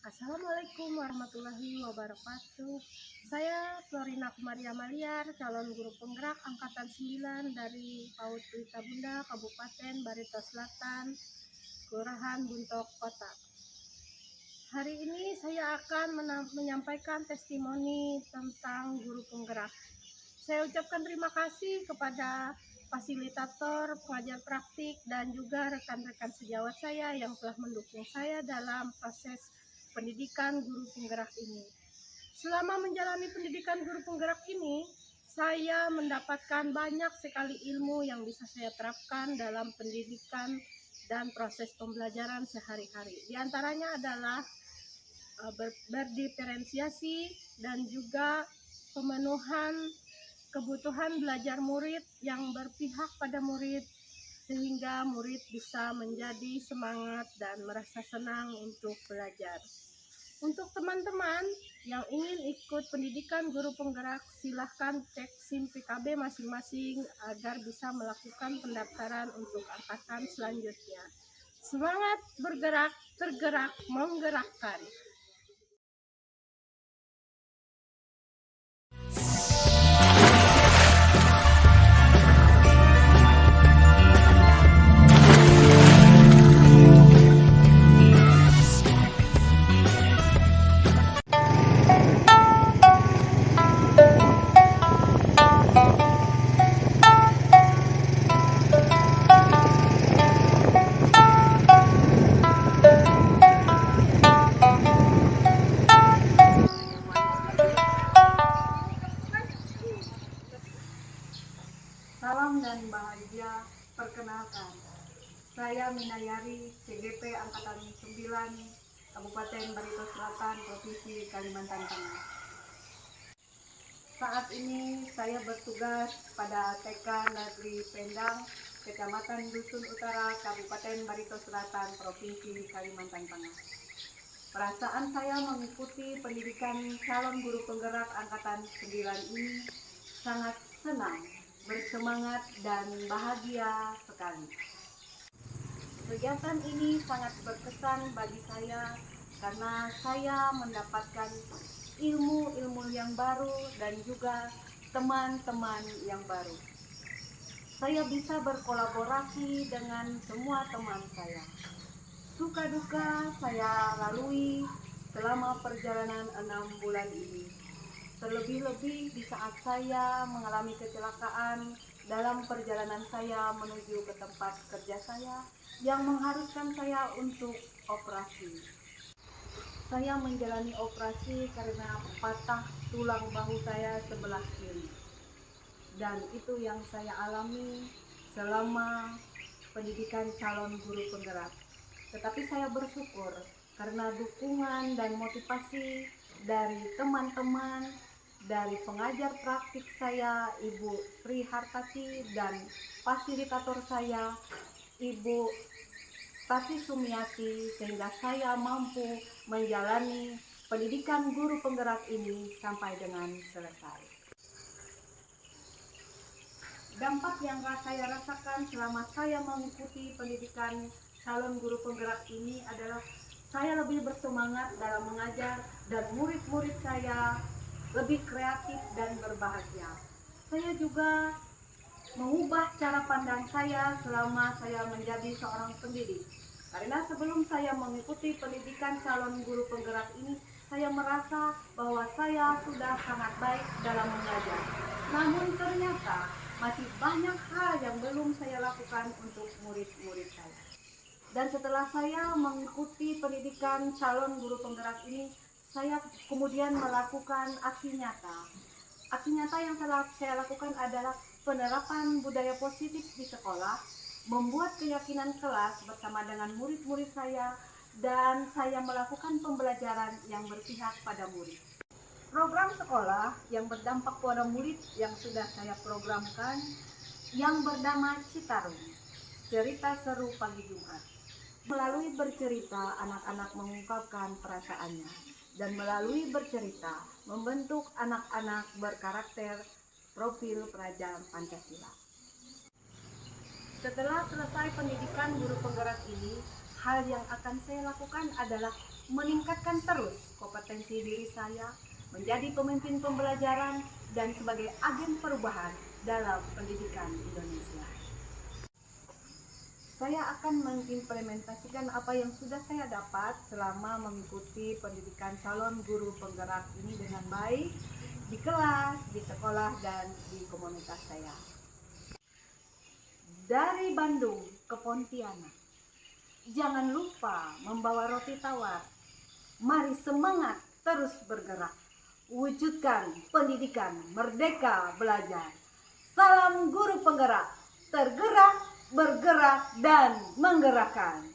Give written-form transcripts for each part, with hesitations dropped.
Assalamualaikum warahmatullahi wabarakatuh. Saya Florina Kumaria Maliar, calon guru penggerak angkatan 9 dari PAUD Pelita Bunda, Kabupaten Barito Selatan, Kelurahan Buntok Kota. Hari ini saya akan menyampaikan testimoni tentang guru penggerak. Saya ucapkan terima kasih kepada fasilitator, pengajar praktik, dan juga rekan-rekan sejawat saya yang telah mendukung saya dalam proses pendidikan guru penggerak ini. Selama menjalani pendidikan guru penggerak ini, saya mendapatkan banyak sekali ilmu yang bisa saya terapkan dalam pendidikan dan proses pembelajaran sehari-hari. Di antaranya adalah berdiferensiasi dan juga pemenuhan kebutuhan belajar murid yang berpihak pada murid, sehingga murid bisa menjadi semangat dan merasa senang untuk belajar. Untuk teman-teman yang ingin ikut pendidikan guru penggerak, silahkan cek SIM PKB masing-masing agar bisa melakukan pendaftaran untuk angkatan selanjutnya. Semangat bergerak, tergerak, menggerakkan. Salam dan bahagia, perkenalkan, saya Minayari, CGP Angkatan 9, Kabupaten Barito Selatan, Provinsi Kalimantan Tengah. Saat ini saya bertugas pada TK Negeri Pendang, Kecamatan Dusun Utara, Kabupaten Barito Selatan, Provinsi Kalimantan Tengah. Perasaan saya mengikuti pendidikan calon guru penggerak Angkatan 9 ini sangat senang, bersemangat, dan bahagia sekali. Kegiatan ini sangat berkesan bagi saya karena saya mendapatkan ilmu-ilmu yang baru dan juga teman-teman yang baru. Saya bisa berkolaborasi dengan semua teman saya. Suka duka saya lalui selama perjalanan 6 bulan ini. Terlebih-lebih di saat saya mengalami kecelakaan dalam perjalanan saya menuju ke tempat kerja saya yang mengharuskan saya untuk operasi. Saya menjalani operasi karena patah tulang bahu saya sebelah kiri. Dan itu yang saya alami selama pendidikan calon guru penggerak. Tetapi saya bersyukur karena dukungan dan motivasi dari teman-teman, dari pengajar praktik saya, Ibu Sri Hartati, dan fasilitator saya, Ibu Tati Sumiati, sehingga saya mampu menjalani pendidikan guru penggerak ini sampai dengan selesai. Dampak yang saya rasakan selama saya mengikuti pendidikan calon guru penggerak ini adalah saya lebih bersemangat dalam mengajar dan murid-murid saya lebih kreatif dan berbahagia. Saya juga mengubah cara pandang saya selama saya menjadi seorang pendidik. Karena sebelum saya mengikuti pendidikan calon guru penggerak ini, saya merasa bahwa saya sudah sangat baik dalam mengajar. Namun ternyata masih banyak hal yang belum saya lakukan untuk murid-murid saya. Dan setelah saya mengikuti pendidikan calon guru penggerak ini, saya kemudian melakukan aksi nyata. Aksi nyata yang saya lakukan adalah penerapan budaya positif di sekolah, membuat keyakinan kelas bersama dengan murid-murid saya, dan saya melakukan pembelajaran yang berpihak pada murid. Program sekolah yang berdampak pada murid yang sudah saya programkan, yang bernama Citarum, Cerita Seru Pagi Jumat. Melalui bercerita, anak-anak mengungkapkan perasaannya, dan melalui bercerita, membentuk anak-anak berkarakter Profil Praja Pancasila. Setelah selesai pendidikan guru penggerak ini, hal yang akan saya lakukan adalah meningkatkan terus kompetensi diri saya menjadi pemimpin pembelajaran dan sebagai agen perubahan dalam pendidikan Indonesia. Saya akan mengimplementasikan apa yang sudah saya dapat selama mengikuti pendidikan calon guru penggerak ini dengan baik di kelas, di sekolah, dan di komunitas saya. Dari Bandung ke Pontianak, jangan lupa membawa roti tawar. Mari semangat terus bergerak. Wujudkan pendidikan merdeka belajar. Salam guru penggerak, tergerak, bergerak, dan menggerakkan.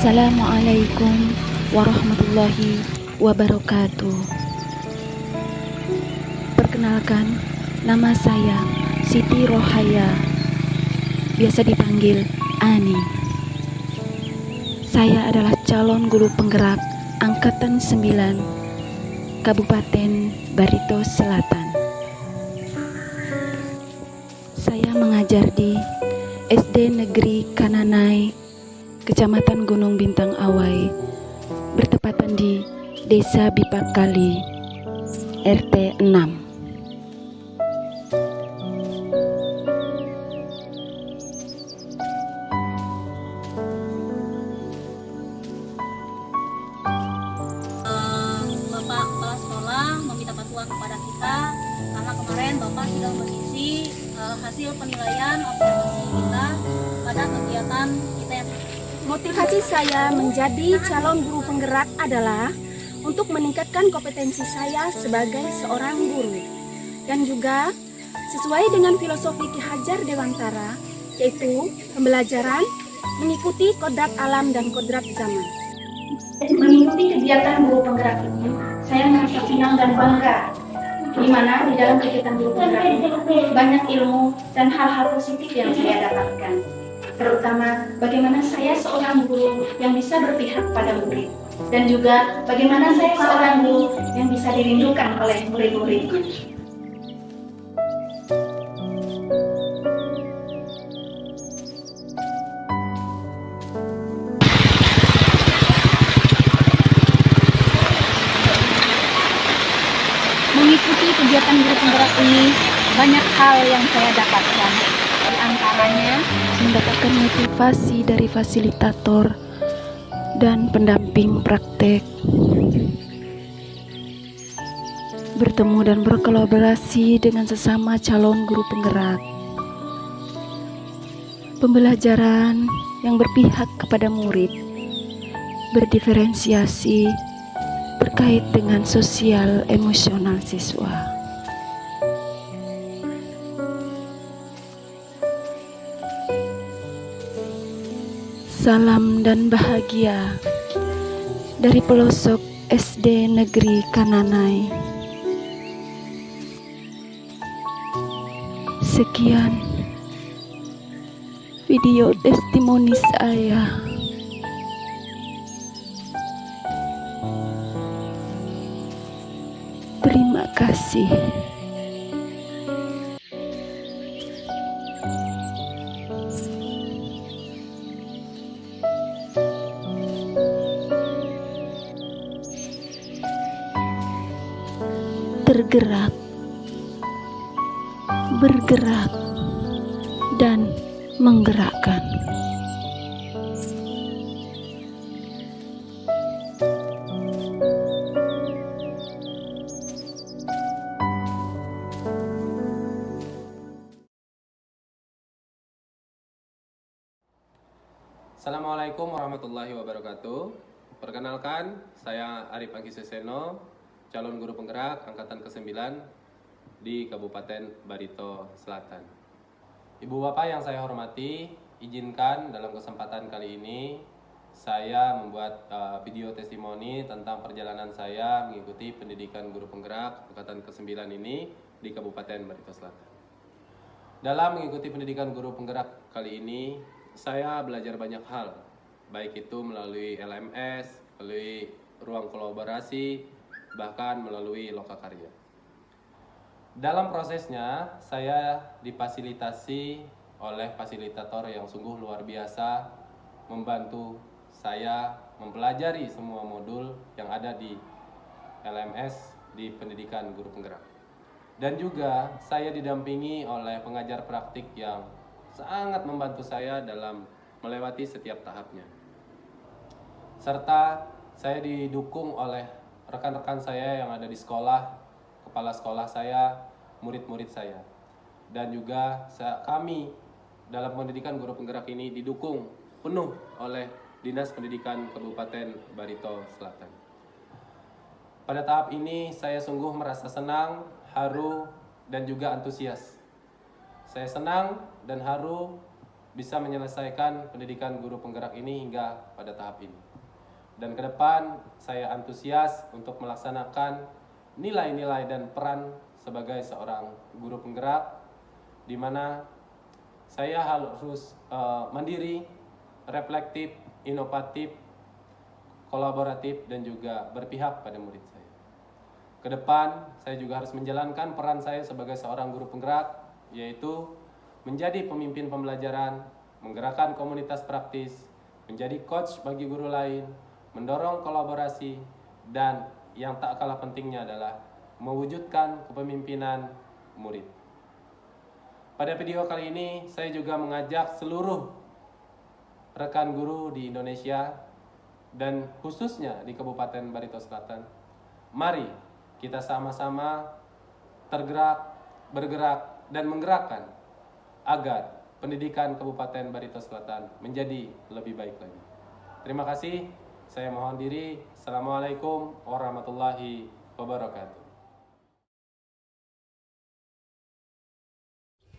Assalamualaikum warahmatullahi wabarakatuh. Perkenalkan, nama saya Siti Rohaya, biasa dipanggil Ani. Saya adalah calon guru penggerak Angkatan 9 Kabupaten Barito Selatan. Saya mengajar di SD Negeri Kananai, Kecamatan Gunung Bintang Awai, bertepatan di Desa Bipakali, RT 6. Bapak Kepala Sekolah meminta bantuan kepada kita karena kemarin Bapak sudah mengisi hasil penilaian observasi kita pada kegiatan kita yang Motivasi saya menjadi calon guru penggerak adalah untuk meningkatkan kompetensi saya sebagai seorang guru dan juga sesuai dengan filosofi Ki Hajar Dewantara, yaitu pembelajaran mengikuti kodrat alam dan kodrat zaman. Mengikuti kegiatan guru penggerak ini, saya merasa senang dan bangga, di mana di dalam kegiatan guru penggerak ini banyak ilmu dan hal-hal positif yang saya dapatkan. Terutama bagaimana saya seorang guru yang bisa berpihak pada murid, dan juga bagaimana saya seorang guru yang bisa dirindukan oleh murid-muridnya. Mengikuti kegiatan guru penggerak ini, banyak hal yang saya dapatkan. Di antaranya, mendapatkan motivasi dari fasilitator dan pendamping praktek, bertemu dan berkolaborasi dengan sesama calon guru penggerak, pembelajaran yang berpihak kepada murid, berdiferensiasi terkait dengan sosial emosional siswa. Salam dan bahagia dari pelosok SD Negeri Kananai. Sekian video testimoni saya. Terima kasih. Tergerak, bergerak, dan menggerakkan. Assalamualaikum warahmatullahi wabarakatuh. Perkenalkan, saya Arif Anggi Seseno, calon guru penggerak angkatan ke-9 di Kabupaten Barito Selatan. Ibu Bapak yang saya hormati, izinkan dalam kesempatan kali ini saya membuat video testimoni tentang perjalanan saya mengikuti pendidikan guru penggerak angkatan ke-9 ini di Kabupaten Barito Selatan. Dalam mengikuti pendidikan guru penggerak kali ini, saya belajar banyak hal, baik itu melalui LMS, melalui ruang kolaborasi, bahkan melalui lokakarya. Dalam prosesnya, saya difasilitasi oleh fasilitator yang sungguh luar biasa, membantu saya mempelajari semua modul yang ada di LMS di pendidikan guru penggerak. Dan juga saya didampingi oleh pengajar praktik yang sangat membantu saya dalam melewati setiap tahapnya. Serta saya didukung oleh rekan-rekan saya yang ada di sekolah, kepala sekolah saya, murid-murid saya. Dan juga kami dalam pendidikan guru penggerak ini didukung penuh oleh Dinas Pendidikan Kabupaten Barito Selatan. Pada tahap ini saya sungguh merasa senang, haru, dan juga antusias. Saya senang dan haru bisa menyelesaikan pendidikan guru penggerak ini hingga pada tahap ini. Dan ke depan saya antusias untuk melaksanakan nilai-nilai dan peran sebagai seorang guru penggerak, di mana saya harus mandiri, reflektif, inovatif, kolaboratif, dan juga berpihak pada murid saya. Ke depan saya juga harus menjalankan peran saya sebagai seorang guru penggerak, yaitu menjadi pemimpin pembelajaran, menggerakkan komunitas praktis, menjadi coach bagi guru lain, mendorong kolaborasi, dan yang tak kalah pentingnya adalah mewujudkan kepemimpinan murid. Pada video kali ini, saya juga mengajak seluruh rekan guru di Indonesia dan khususnya di Kabupaten Barito Selatan. Mari kita sama-sama tergerak, bergerak, dan menggerakkan agar pendidikan Kabupaten Barito Selatan menjadi lebih baik lagi. Terima kasih, saya mohon diri. Assalamualaikum warahmatullahi wabarakatuh.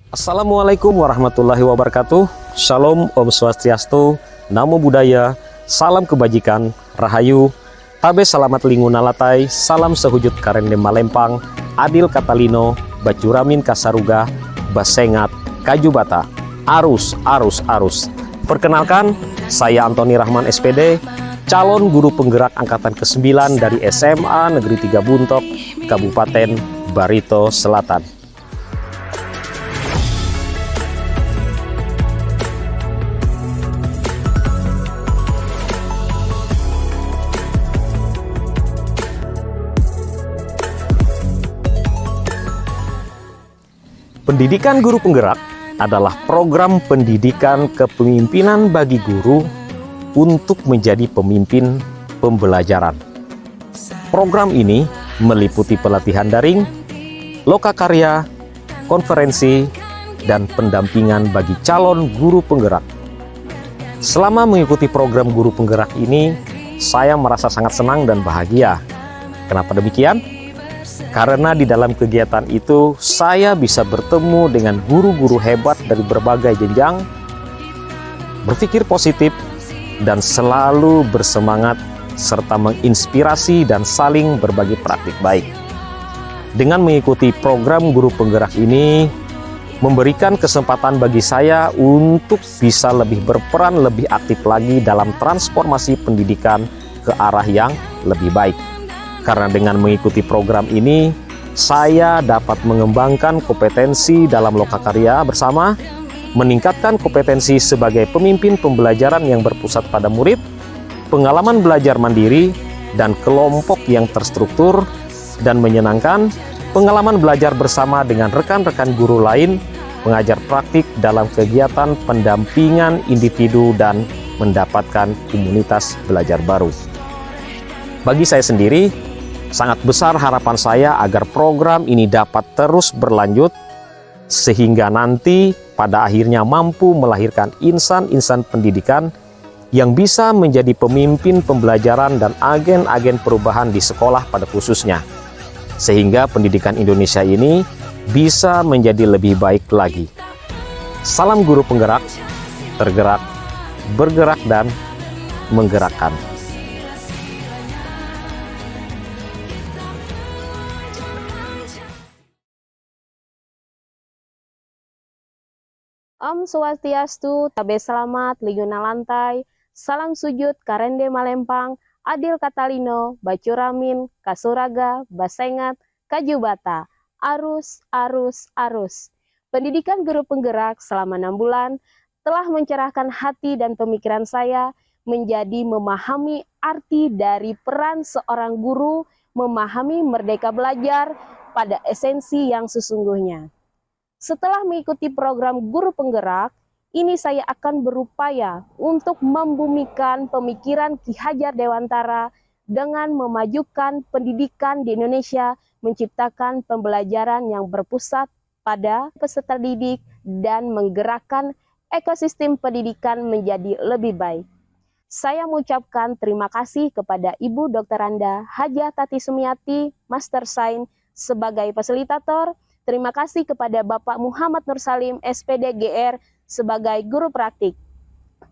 Assalamualaikum warahmatullahi wabarakatuh. Shalom, Om Swastiastu, Namo Buddhaya, salam kebajikan, Rahayu, Tabe selamat linguna latai, salam sehujud karende malempang, Adil Katalino, Bacuramin Kasaruga, Basengat, Kaju Bata, arus. Perkenalkan, saya Antoni Rahman SPD, calon guru penggerak angkatan ke-9 dari SMA Negeri 3 Buntok, Kabupaten Barito Selatan. Pendidikan guru penggerak adalah program pendidikan kepemimpinan bagi guru untuk menjadi pemimpin pembelajaran. Program ini meliputi pelatihan daring, lokakarya, konferensi, dan pendampingan bagi calon guru penggerak. Selama mengikuti program guru penggerak ini, saya merasa sangat senang dan bahagia. Kenapa demikian? Karena di dalam kegiatan itu saya bisa bertemu dengan guru-guru hebat dari berbagai jenjang, berpikir positif, dan selalu bersemangat serta menginspirasi dan saling berbagi praktik baik. Dengan mengikuti program guru penggerak ini, memberikan kesempatan bagi saya untuk bisa lebih berperan lebih aktif lagi dalam transformasi pendidikan ke arah yang lebih baik. Karena dengan mengikuti program ini, saya dapat mengembangkan kompetensi dalam lokakarya bersama, meningkatkan kompetensi sebagai pemimpin pembelajaran yang berpusat pada murid, pengalaman belajar mandiri dan kelompok yang terstruktur dan menyenangkan, pengalaman belajar bersama dengan rekan-rekan guru lain, mengajar praktik dalam kegiatan pendampingan individu dan mendapatkan komunitas belajar baru. Bagi saya sendiri, sangat besar harapan saya agar program ini dapat terus berlanjut sehingga nanti pada akhirnya mampu melahirkan insan-insan pendidikan yang bisa menjadi pemimpin pembelajaran dan agen-agen perubahan di sekolah pada khususnya. Sehingga pendidikan Indonesia ini bisa menjadi lebih baik lagi. Salam guru penggerak, tergerak, bergerak, dan menggerakkan. Om Swastiastu, tabe selamat, liguna lantai, salam sujud, karende malempang, adil katalino, bacuramin, kasuraga, basengat, kajubata, arus, arus, arus. Pendidikan guru penggerak selama 6 bulan telah mencerahkan hati dan pemikiran saya menjadi memahami arti dari peran seorang guru, memahami merdeka belajar pada esensi yang sesungguhnya. Setelah mengikuti program guru penggerak, ini saya akan berupaya untuk membumikan pemikiran Ki Hajar Dewantara dengan memajukan pendidikan di Indonesia, menciptakan pembelajaran yang berpusat pada peserta didik dan menggerakkan ekosistem pendidikan menjadi lebih baik. Saya mengucapkan terima kasih kepada Ibu Dr. Anda Hajah Tati Sumiati, Master Sains sebagai fasilitator. Terima kasih kepada Bapak Muhammad Nur Salim, SPD GR sebagai guru praktik.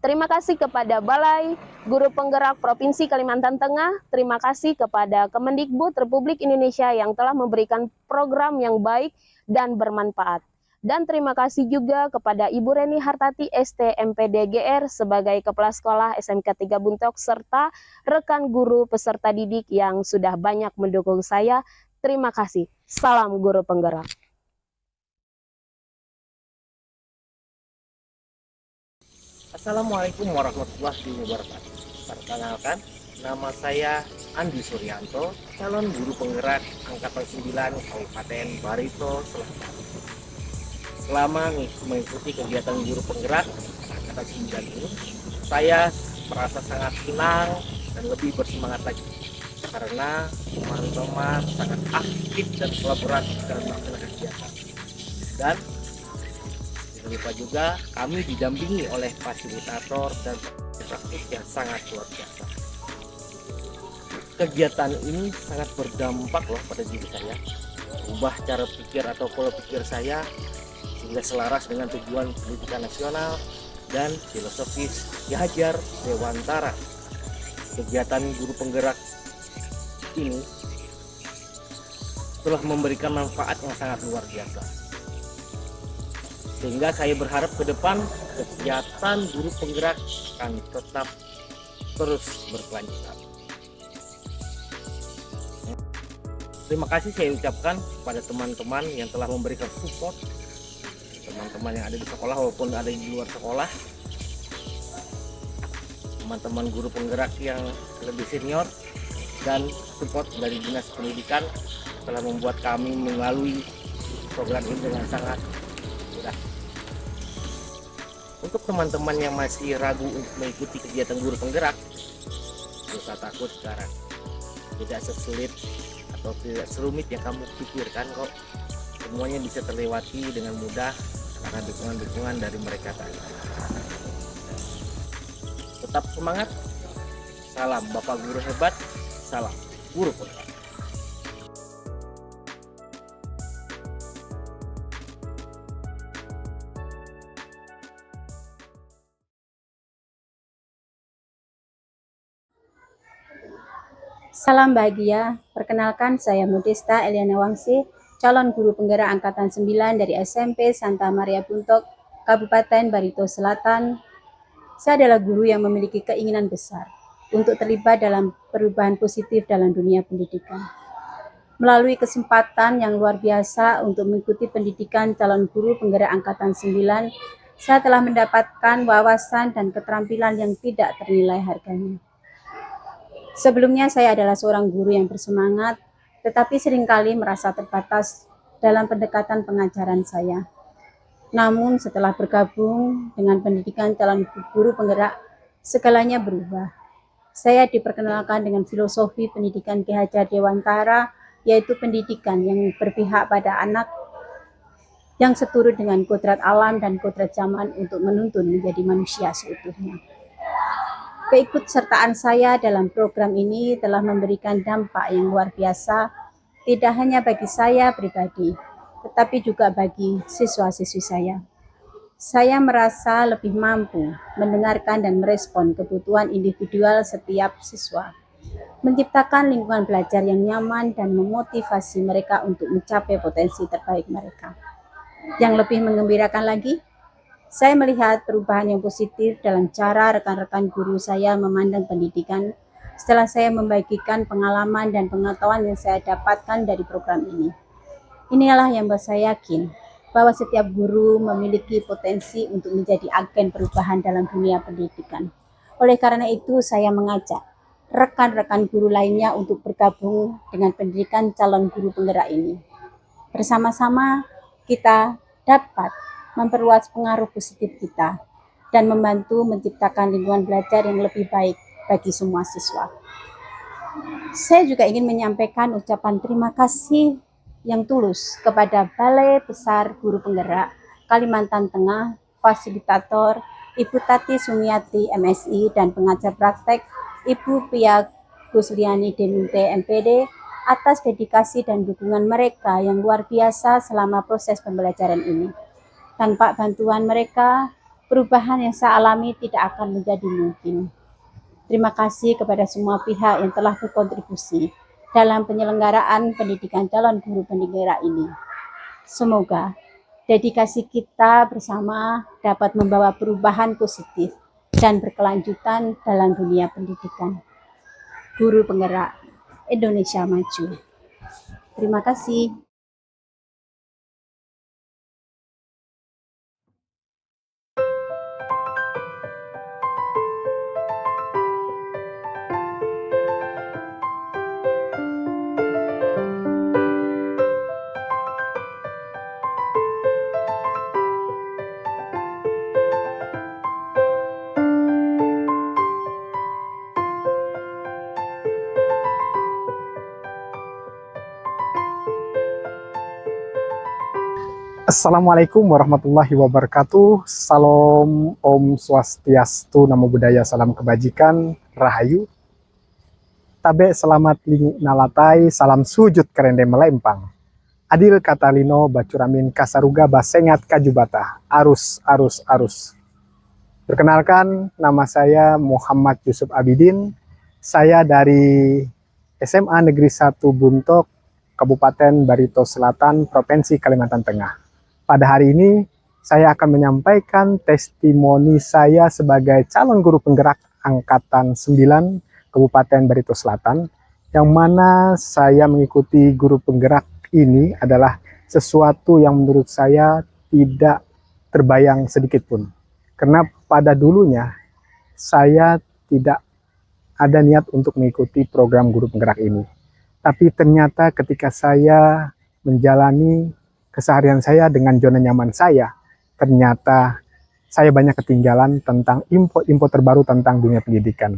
Terima kasih kepada Balai Guru Penggerak Provinsi Kalimantan Tengah. Terima kasih kepada Kemendikbud Republik Indonesia yang telah memberikan program yang baik dan bermanfaat. Dan terima kasih juga kepada Ibu Reni Hartati, ST MPD GR sebagai Kepala Sekolah SMK 3 Buntok, serta rekan guru peserta didik yang sudah banyak mendukung saya. Terima kasih. Salam guru penggerak. Assalamualaikum warahmatullahi wabarakatuh. Perkenalkan, nama saya Andi Suryanto, calon guru penggerak Angkatan 9 Kabupaten Barito Selatan. Selama mengikuti kegiatan guru penggerak Angkatan 9 ini, saya merasa sangat senang dan lebih bersemangat lagi karena teman-teman sangat aktif dan kolaboratif dalam melaksanakan kegiatan. Dan jangan lupa juga kami didampingi oleh fasilitator dan praktik yang sangat luar biasa. Kegiatan ini sangat berdampak loh pada diri saya, ubah cara pikir atau pola pikir saya sehingga selaras dengan tujuan pendidikan nasional dan filosofis Ki Hajar Dewantara. Kegiatan guru penggerak ini telah memberikan manfaat yang sangat luar biasa, sehingga saya berharap ke depan kegiatan guru penggerak akan tetap terus berkelanjutan. Terima kasih saya ucapkan kepada teman-teman yang telah memberikan support, teman-teman yang ada di sekolah walaupun ada di luar sekolah, teman-teman guru penggerak yang lebih senior, dan support dari Dinas Pendidikan telah membuat kami melalui program ini dengan sangat mudah. Untuk teman-teman yang masih ragu untuk mengikuti kegiatan guru penggerak, tidak usah takut sekarang. Tidak sesulit atau tidak serumit yang kamu pikirkan kok. Semuanya bisa terlewati dengan mudah karena dukungan-dukungan dari mereka tadi. Tetap semangat. Salam Bapak Guru Hebat. Salam guru penggerak. Salam bahagia, perkenalkan saya Modesta Eliana Wangsi, calon guru penggerak Angkatan 9 dari SMP Santa Maria Buntok, Kabupaten Barito Selatan. Saya adalah guru yang memiliki keinginan besar untuk terlibat dalam perubahan positif dalam dunia pendidikan. Melalui kesempatan yang luar biasa untuk mengikuti pendidikan calon guru penggerak Angkatan 9, saya telah mendapatkan wawasan dan keterampilan yang tidak ternilai harganya. Sebelumnya saya adalah seorang guru yang bersemangat, tetapi seringkali merasa terbatas dalam pendekatan pengajaran saya. Namun setelah bergabung dengan pendidikan calon guru penggerak, segalanya berubah. Saya diperkenalkan dengan filosofi pendidikan Ki Hajar Dewantara, yaitu pendidikan yang berpihak pada anak, yang seturut dengan kodrat alam dan kodrat zaman untuk menuntun menjadi manusia seutuhnya. Keikutsertaan saya dalam program ini telah memberikan dampak yang luar biasa, tidak hanya bagi saya pribadi, tetapi juga bagi siswa-siswi saya. Saya merasa lebih mampu mendengarkan dan merespon kebutuhan individual setiap siswa, menciptakan lingkungan belajar yang nyaman dan memotivasi mereka untuk mencapai potensi terbaik mereka. Yang lebih menggembirakan lagi, saya melihat perubahan yang positif dalam cara rekan-rekan guru saya memandang pendidikan setelah saya membagikan pengalaman dan pengetahuan yang saya dapatkan dari program ini. Inilah yang membuat saya yakin bahwa setiap guru memiliki potensi untuk menjadi agen perubahan dalam dunia pendidikan. Oleh karena itu, saya mengajak rekan-rekan guru lainnya untuk bergabung dengan pendidikan calon guru penggerak ini. Bersama-sama kita dapat memperluas pengaruh positif kita dan membantu menciptakan lingkungan belajar yang lebih baik bagi semua siswa. Saya juga ingin menyampaikan ucapan terima kasih yang tulus kepada Balai Besar Guru Penggerak Kalimantan Tengah, fasilitator Ibu Tati Sumiati MSI dan pengajar praktek Ibu Pia Gusliani DMT MPD atas dedikasi dan dukungan mereka yang luar biasa selama proses pembelajaran ini. Tanpa bantuan mereka, perubahan yang saya alami tidak akan menjadi mungkin. Terima kasih kepada semua pihak yang telah berkontribusi dalam penyelenggaraan pendidikan calon guru penggerak ini. Semoga dedikasi kita bersama dapat membawa perubahan positif dan berkelanjutan dalam dunia pendidikan. Guru penggerak Indonesia Maju. Terima kasih. Assalamualaikum warahmatullahi wabarakatuh. Salam Om Swastiastu, Namo Buddhaya, salam kebajikan, Rahayu. Tabe selamat lingu nalatai, salam sujud kerende melempang. Adil Katalino, Bacuramin Kasaruga, Basengat Kajubata, arus, arus, arus. Perkenalkan, nama saya Muhammad Yusuf Abidin. Saya dari SMA Negeri 1 Buntok, Kabupaten Barito Selatan, Provinsi Kalimantan Tengah. Pada hari ini, saya akan menyampaikan testimoni saya sebagai calon guru penggerak Angkatan 9 Kabupaten Barito Selatan, yang mana saya mengikuti guru penggerak ini adalah sesuatu yang menurut saya tidak terbayang sedikit pun. Karena pada dulunya, saya tidak ada niat untuk mengikuti program guru penggerak ini. Tapi ternyata ketika saya menjalani keseharian saya dengan zona nyaman saya, ternyata saya banyak ketinggalan tentang info-info terbaru tentang dunia pendidikan.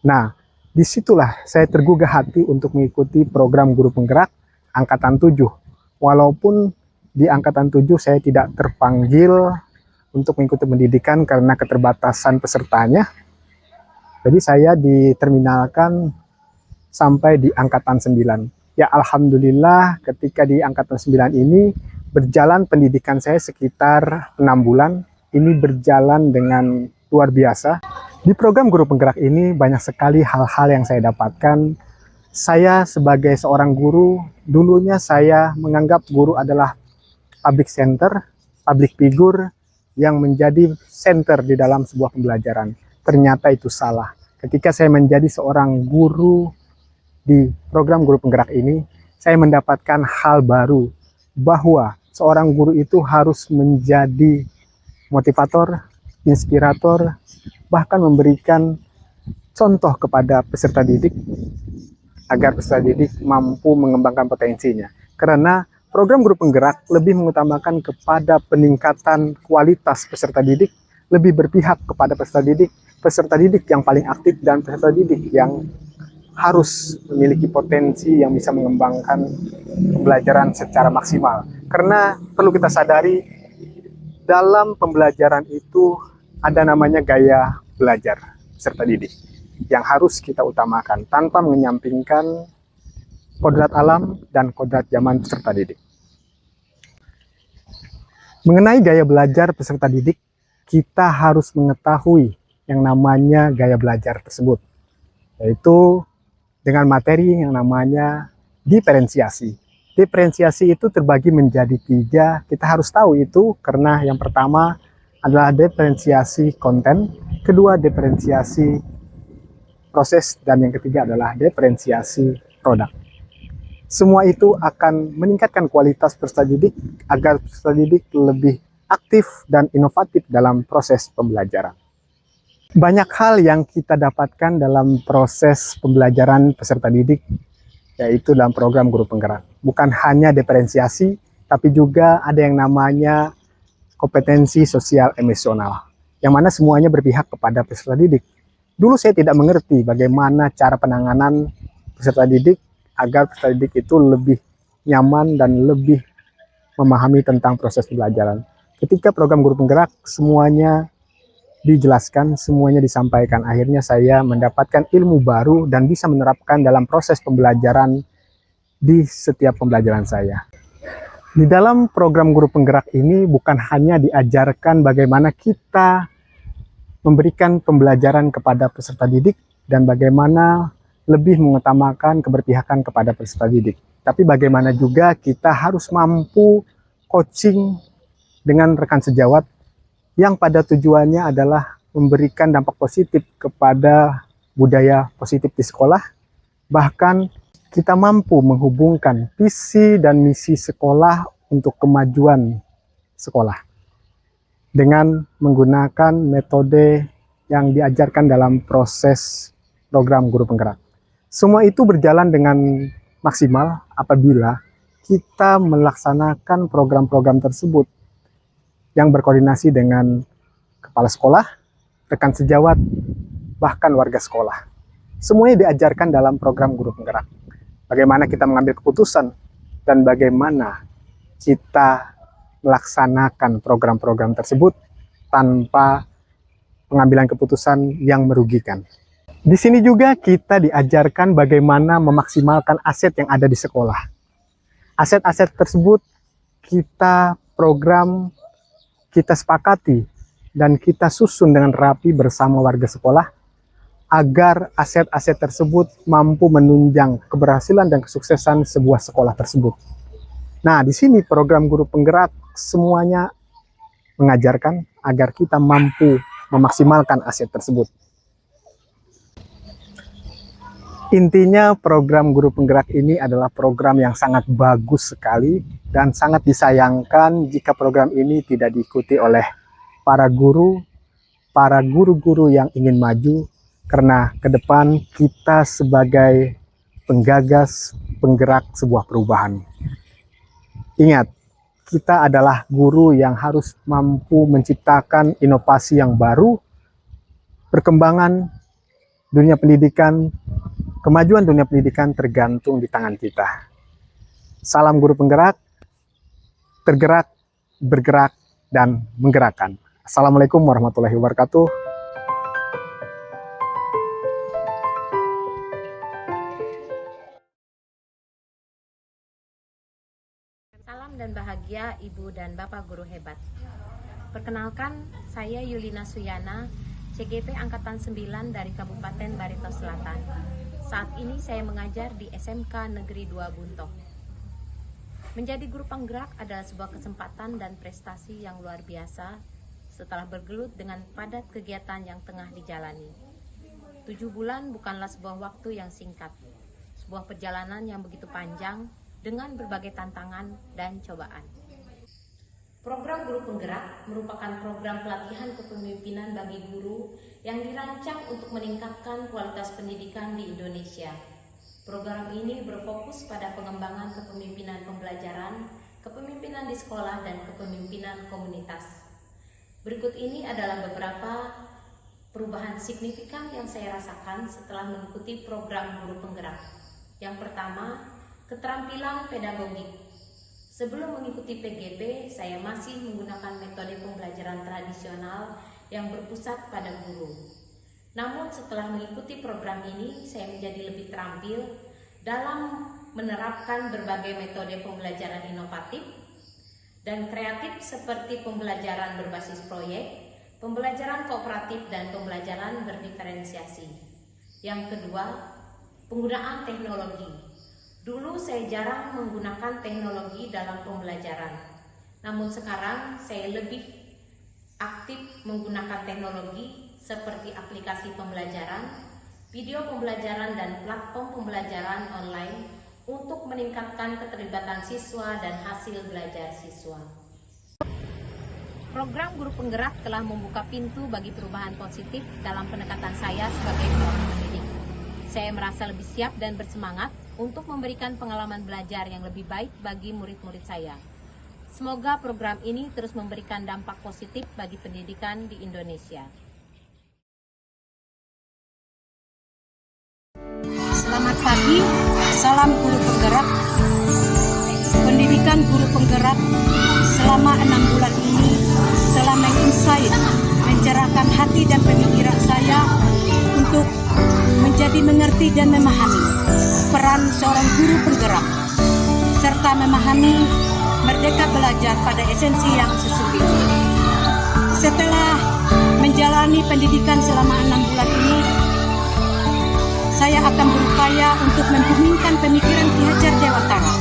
Nah, disitulah saya tergugah hati untuk mengikuti program guru penggerak Angkatan 7. Walaupun di Angkatan 7 saya tidak terpanggil untuk mengikuti pendidikan karena keterbatasan pesertanya. Jadi saya diterminalkan sampai di Angkatan 9. Ya Alhamdulillah ketika di Angkatan 9 ini berjalan pendidikan saya sekitar 6 bulan. Ini berjalan dengan luar biasa. Di program guru penggerak ini banyak sekali hal-hal yang saya dapatkan. Saya sebagai seorang guru, dulunya saya menganggap guru adalah public center, public figure yang menjadi center di dalam sebuah pembelajaran. Ternyata itu salah. Ketika saya menjadi seorang guru di program guru penggerak ini, saya mendapatkan hal baru bahwa seorang guru itu harus menjadi motivator, inspirator, bahkan memberikan contoh kepada peserta didik agar peserta didik mampu mengembangkan potensinya. Karena program guru penggerak lebih mengutamakan kepada peningkatan kualitas peserta didik, lebih berpihak kepada peserta didik yang paling aktif dan peserta didik yang harus memiliki potensi yang bisa mengembangkan pembelajaran secara maksimal. Karena perlu kita sadari, dalam pembelajaran itu ada namanya gaya belajar peserta didik yang harus kita utamakan tanpa menyampingkan kodrat alam dan kodrat zaman peserta didik. Mengenai gaya belajar peserta didik, kita harus mengetahui yang namanya gaya belajar tersebut, yaitu dengan materi yang namanya diferensiasi. Diferensiasi itu terbagi menjadi 3, kita harus tahu itu karena yang pertama adalah diferensiasi konten, kedua diferensiasi proses, dan yang ketiga adalah diferensiasi produk. Semua itu akan meningkatkan kualitas peserta didik agar peserta didik lebih aktif dan inovatif dalam proses pembelajaran. Banyak hal yang kita dapatkan dalam proses pembelajaran peserta didik, yaitu dalam program guru penggerak. Bukan hanya diferensiasi, tapi juga ada yang namanya kompetensi sosial emosional, yang mana semuanya berpihak kepada peserta didik. Dulu saya tidak mengerti bagaimana cara penanganan peserta didik agar peserta didik itu lebih nyaman dan lebih memahami tentang proses pembelajaran. Ketika program guru penggerak, semuanya dijelaskan, semuanya disampaikan. Akhirnya saya mendapatkan ilmu baru dan bisa menerapkan dalam proses pembelajaran di setiap pembelajaran saya. Di dalam program guru penggerak ini bukan hanya diajarkan bagaimana kita memberikan pembelajaran kepada peserta didik dan bagaimana lebih mengutamakan keberpihakan kepada peserta didik. Tapi bagaimana juga kita harus mampu coaching dengan rekan sejawat yang pada tujuannya adalah memberikan dampak positif kepada budaya positif di sekolah. Bahkan kita mampu menghubungkan visi dan misi sekolah untuk kemajuan sekolah dengan menggunakan metode yang diajarkan dalam proses program guru penggerak. Semua itu berjalan dengan maksimal apabila kita melaksanakan program-program tersebut yang berkoordinasi dengan kepala sekolah, rekan sejawat, bahkan warga sekolah. Semuanya diajarkan dalam program guru penggerak. Bagaimana kita mengambil keputusan dan bagaimana kita melaksanakan program-program tersebut tanpa pengambilan keputusan yang merugikan. Di sini juga kita diajarkan bagaimana memaksimalkan aset yang ada di sekolah. Aset-aset tersebut kita program, kita sepakati, dan kita susun dengan rapi bersama warga sekolah agar aset-aset tersebut mampu menunjang keberhasilan dan kesuksesan sebuah sekolah tersebut. Nah, di sini program guru penggerak semuanya mengajarkan agar kita mampu memaksimalkan aset tersebut. Intinya program guru penggerak ini adalah program yang sangat bagus sekali dan sangat disayangkan jika program ini tidak diikuti oleh para guru-guru yang ingin maju, karena ke depan kita sebagai penggagas, penggerak sebuah perubahan. Ingat, kita adalah guru yang harus mampu menciptakan inovasi yang baru, perkembangan dunia pendidikan, kemajuan dunia pendidikan tergantung di tangan kita. Salam guru penggerak, tergerak, bergerak, dan menggerakkan. Assalamualaikum warahmatullahi wabarakatuh. Salam dan bahagia Ibu dan Bapak Guru hebat. Perkenalkan, saya Yulina Suyana, CGP Angkatan 9 dari Kabupaten Barito Selatan. Saat ini saya mengajar di SMK Negeri 2 Buntok. Menjadi guru penggerak adalah sebuah kesempatan dan prestasi yang luar biasa setelah bergelut dengan padat kegiatan yang tengah dijalani. 7 bulan bukanlah sebuah waktu yang singkat, sebuah perjalanan yang begitu panjang dengan berbagai tantangan dan cobaan. Program Guru Penggerak merupakan program pelatihan kepemimpinan bagi guru yang dirancang untuk meningkatkan kualitas pendidikan di Indonesia. Program ini berfokus pada pengembangan kepemimpinan pembelajaran, kepemimpinan di sekolah, dan kepemimpinan komunitas. Berikut ini adalah beberapa perubahan signifikan yang saya rasakan setelah mengikuti program Guru Penggerak. Yang pertama, keterampilan pedagogik. Sebelum mengikuti PGP, saya masih menggunakan metode pembelajaran tradisional yang berpusat pada guru. Namun setelah mengikuti program ini, saya menjadi lebih terampil dalam menerapkan berbagai metode pembelajaran inovatif dan kreatif seperti pembelajaran berbasis proyek, pembelajaran kooperatif, dan pembelajaran berdiferensiasi. Yang kedua, penggunaan teknologi. Dulu saya jarang menggunakan teknologi dalam pembelajaran, namun sekarang saya lebih aktif menggunakan teknologi seperti aplikasi pembelajaran, video pembelajaran, dan platform pembelajaran online untuk meningkatkan keterlibatan siswa dan hasil belajar siswa. Program Guru Penggerak telah membuka pintu bagi perubahan positif dalam pendekatan saya sebagai seorang pendidik. Saya merasa lebih siap dan bersemangat untuk memberikan pengalaman belajar yang lebih baik bagi murid-murid saya. Semoga program ini terus memberikan dampak positif bagi pendidikan di Indonesia. Selamat pagi, salam guru penggerak. Pendidikan guru penggerak selama 6 bulan ini telah menginsight, mencerahkan hati dan pemikiran saya untuk menjadi mengerti dan memahami peran seorang guru penggerak, serta memahami merdeka belajar pada esensi yang sesungguhnya. Setelah menjalani pendidikan selama 6 bulan ini, saya akan berupaya untuk membumingkan pemikiran Ki Hajar Dewantara,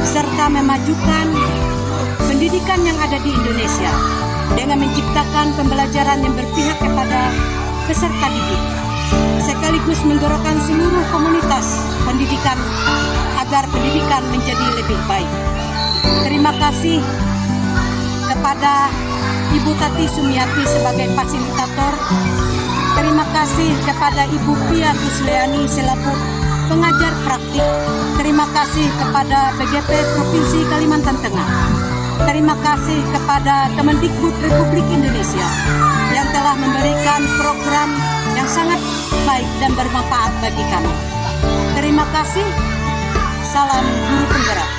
serta memajukan pendidikan yang ada di Indonesia dengan menciptakan pembelajaran yang berpihak kepada peserta didik, sekaligus menggerakkan seluruh komunitas pendidikan agar pendidikan menjadi lebih baik. Terima kasih kepada Ibu Tati Sumiati sebagai fasilitator. Terima kasih kepada Ibu Pia Gusleani selaku pengajar praktik. Terima kasih kepada PGP Provinsi Kalimantan Tengah. Terima kasih kepada Kemendikbud Republik Indonesia yang telah memberikan program yang sangat baik dan bermanfaat bagi kami. Terima kasih. Salam Guru Penggerak.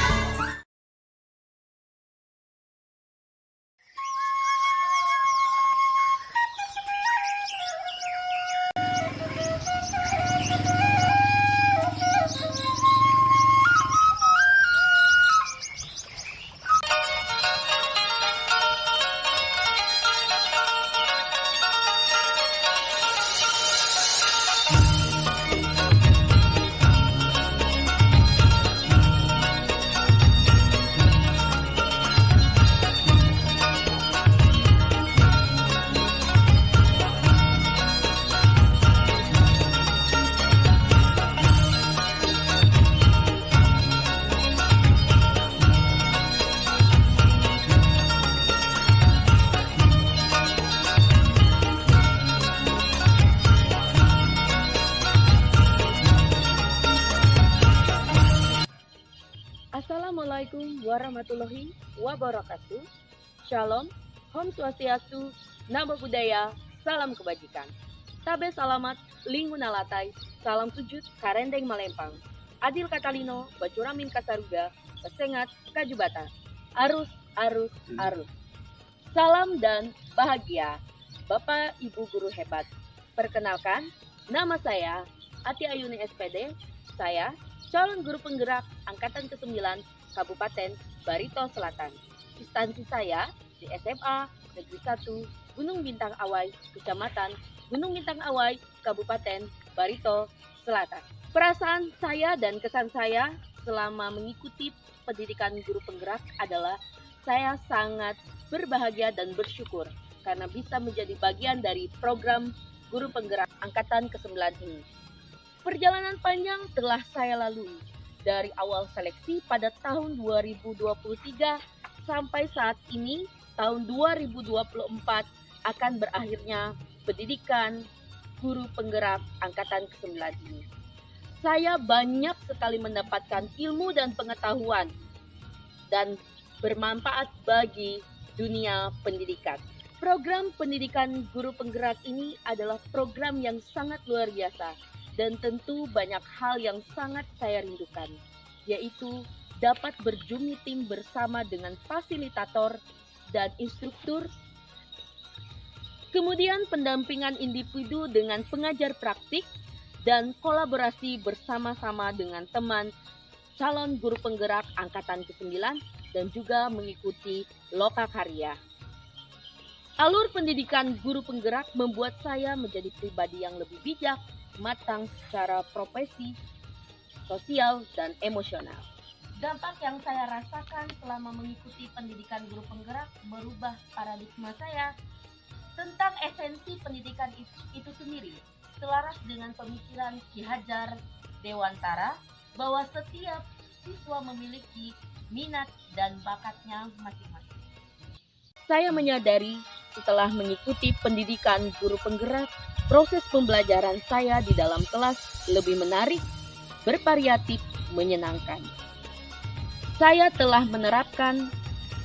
Assalamualaikum warahmatullahi wabarakatuh. Shalom, Om Swastiastu, Namo Buddhaya, salam kebajikan. Tabe salamat, linguna latai, salam sujud, karendeng malempang. Adil Katalino, Bacuramin Kasaruga, Pesengat, Kajubata. Arus, arus, arus. Salam dan bahagia, Bapak Ibu Guru Hebat. Perkenalkan, nama saya Ati Ayuni SPD. Saya calon guru penggerak Angkatan ke-9 Kabupaten Barito Selatan. Instansi saya di SMA Negeri 1 Gunung Bintang Awai, Kecamatan Gunung Bintang Awai, Kabupaten Barito Selatan. Perasaan saya dan kesan saya selama mengikuti pendidikan guru penggerak adalah saya sangat berbahagia dan bersyukur karena bisa menjadi bagian dari program guru penggerak angkatan ke-9 ini. Perjalanan panjang telah saya lalui dari awal seleksi pada tahun 2023 sampai saat ini tahun 2024 akan berakhirnya pendidikan guru penggerak angkatan ke-9 ini. Saya banyak sekali mendapatkan ilmu dan pengetahuan dan bermanfaat bagi dunia pendidikan. Program pendidikan guru penggerak ini adalah program yang sangat luar biasa dan tentu banyak hal yang sangat saya rindukan, yaitu dapat berjumpa tim bersama dengan fasilitator dan instruktur, kemudian pendampingan individu dengan pengajar praktik, dan kolaborasi bersama-sama dengan teman calon guru penggerak angkatan ke-9 dan juga mengikuti lokakarya. Alur pendidikan guru penggerak membuat saya menjadi pribadi yang lebih bijak, matang secara profesi, sosial, dan emosional. Dampak yang saya rasakan selama mengikuti pendidikan guru penggerak merubah paradigma saya tentang esensi pendidikan itu sendiri, selaras dengan pemikiran Ki Hajar Dewantara bahwa setiap siswa memiliki minat dan bakatnya masing-masing. Saya menyadari setelah mengikuti pendidikan guru penggerak, proses pembelajaran saya di dalam kelas lebih menarik, bervariatif, menyenangkan. Saya telah menerapkan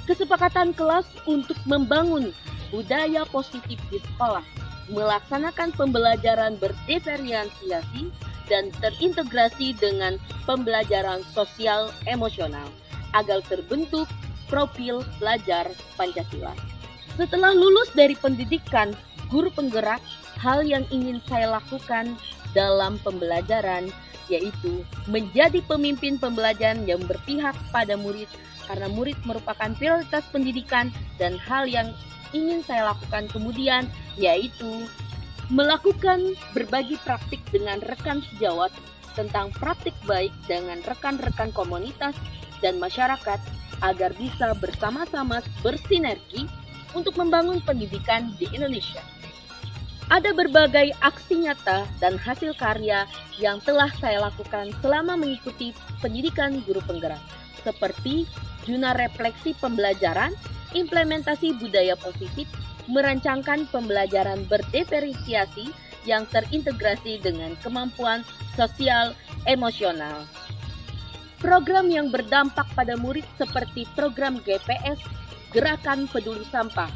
kesepakatan kelas untuk membangun budaya positif di sekolah, melaksanakan pembelajaran berdiferensiasi dan terintegrasi dengan pembelajaran sosial emosional agar terbentuk profil pelajar Pancasila. Setelah lulus dari pendidikan guru penggerak, hal yang ingin saya lakukan dalam pembelajaran yaitu menjadi pemimpin pembelajaran yang berpihak pada murid karena murid merupakan prioritas pendidikan, dan hal yang ingin saya lakukan kemudian yaitu melakukan berbagi praktik dengan rekan sejawat tentang praktik baik dengan rekan-rekan komunitas dan masyarakat agar bisa bersama-sama bersinergi untuk membangun pendidikan di Indonesia. Ada berbagai aksi nyata dan hasil karya yang telah saya lakukan selama mengikuti pendidikan guru penggerak, seperti jurnal refleksi pembelajaran, implementasi budaya positif, merancangkan pembelajaran berdiferensiasi yang terintegrasi dengan kemampuan sosial emosional. Program yang berdampak pada murid seperti program GPS, Gerakan Peduli Sampah,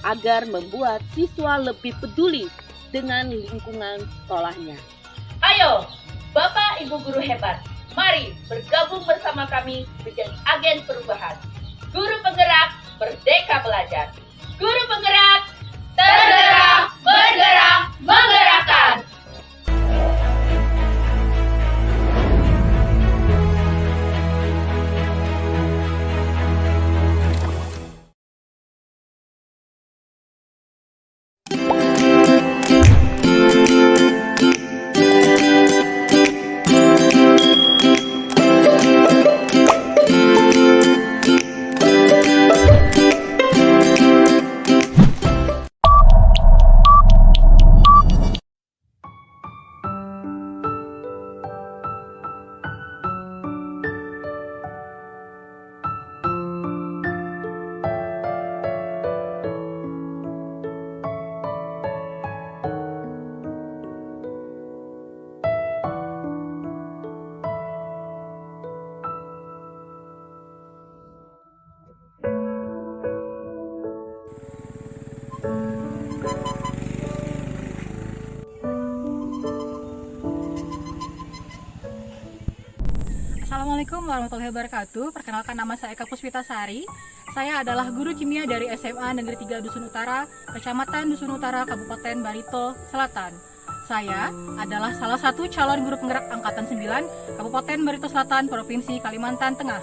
agar membuat siswa lebih peduli dengan lingkungan sekolahnya. Ayo, Bapak Ibu guru hebat, mari bergabung bersama kami menjadi agen perubahan. Guru penggerak Merdeka Belajar. Guru penggerak tergerak, bergerak, menggerakkan. Assalamualaikum warahmatullahi wabarakatuh. Perkenalkan, nama saya Eka Puspitasari. Saya adalah guru kimia dari SMA Negeri 3 Dusun Utara, Kecamatan Dusun Utara, Kabupaten Barito Selatan. Saya adalah salah satu calon guru penggerak angkatan 9 Kabupaten Barito Selatan, Provinsi Kalimantan Tengah.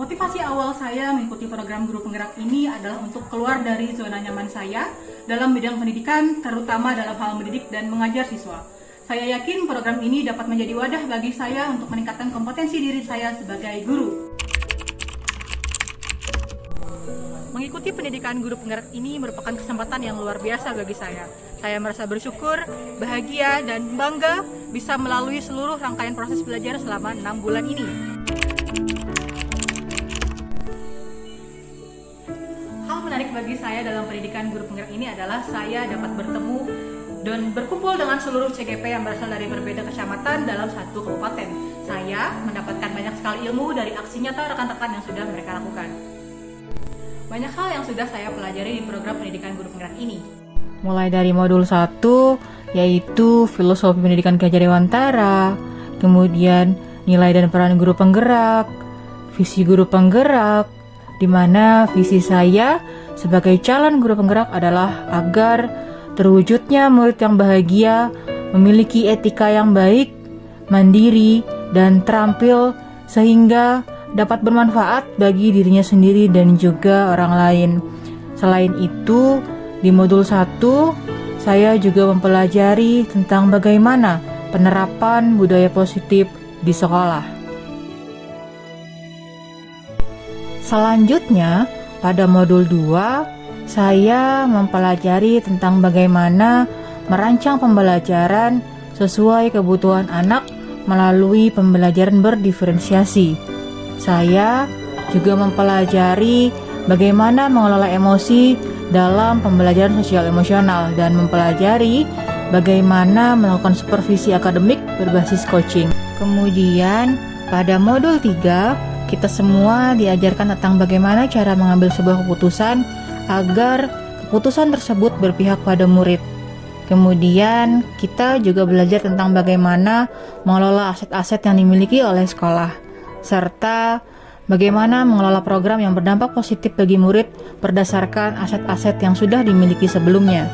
Motivasi awal saya mengikuti program Guru Penggerak ini adalah untuk keluar dari zona nyaman saya dalam bidang pendidikan, terutama dalam hal mendidik dan mengajar siswa. Saya yakin program ini dapat menjadi wadah bagi saya untuk meningkatkan kompetensi diri saya sebagai guru. Mengikuti pendidikan Guru Penggerak ini merupakan kesempatan yang luar biasa bagi saya. Saya merasa bersyukur, bahagia, dan bangga bisa melalui seluruh rangkaian proses belajar selama 6 bulan ini. Hal menarik bagi saya dalam pendidikan Guru Penggerak ini adalah saya dapat bertemu dan berkumpul dengan seluruh CGP yang berasal dari berbeda kecamatan dalam satu kabupaten. Saya mendapatkan banyak sekali ilmu dari aksi nyata rekan-rekan yang sudah mereka lakukan. Banyak hal yang sudah saya pelajari di program pendidikan Guru Penggerak ini. Mulai dari modul 1, yaitu filosofi pendidikan Ki Hajar Dewantara, kemudian nilai dan peran guru penggerak, visi guru penggerak, di mana visi saya sebagai calon guru penggerak adalah agar terwujudnya murid yang bahagia, memiliki etika yang baik, mandiri, dan terampil sehingga dapat bermanfaat bagi dirinya sendiri dan juga orang lain. Selain itu, di modul 1, saya juga mempelajari tentang bagaimana penerapan budaya positif di sekolah. Selanjutnya, pada modul 2, saya mempelajari tentang bagaimana merancang pembelajaran sesuai kebutuhan anak melalui pembelajaran berdiferensiasi. Saya juga mempelajari bagaimana mengelola emosi dalam pembelajaran sosial emosional dan mempelajari bagaimana melakukan supervisi akademik berbasis coaching. Kemudian pada modul 3, kita semua diajarkan tentang bagaimana cara mengambil sebuah keputusan agar keputusan tersebut berpihak pada murid. Kemudian kita juga belajar tentang bagaimana mengelola aset-aset yang dimiliki oleh sekolah, serta bagaimana mengelola program yang berdampak positif bagi murid berdasarkan aset-aset yang sudah dimiliki sebelumnya.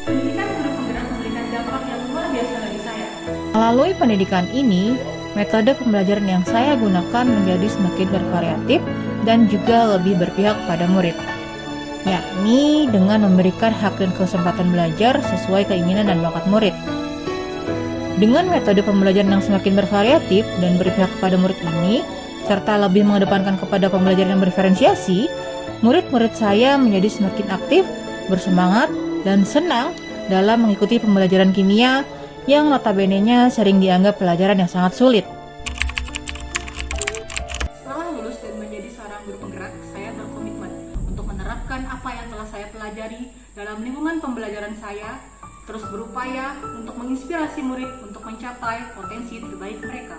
Pendidikan Guru Penggerak memberikan dampak yang luar biasa bagi saya. Melalui pendidikan ini, metode pembelajaran yang saya gunakan menjadi semakin bervariatif dan juga lebih berpihak pada murid, yakni dengan memberikan hak dan kesempatan belajar sesuai keinginan dan bakat murid. Dengan metode pembelajaran yang semakin bervariatif dan berpihak kepada murid ini, serta lebih mengedepankan kepada pembelajaran yang berdiferensiasi, murid-murid saya menjadi semakin aktif, bersemangat, dan senang dalam mengikuti pembelajaran kimia yang notabene-nya sering dianggap pelajaran yang sangat sulit. Setelah lulus dan menjadi seorang guru penggerak, saya berkomitmen untuk menerapkan apa yang telah saya pelajari dalam lingkungan pembelajaran saya, terus berupaya untuk menginspirasi murid untuk mencapai potensi terbaik mereka.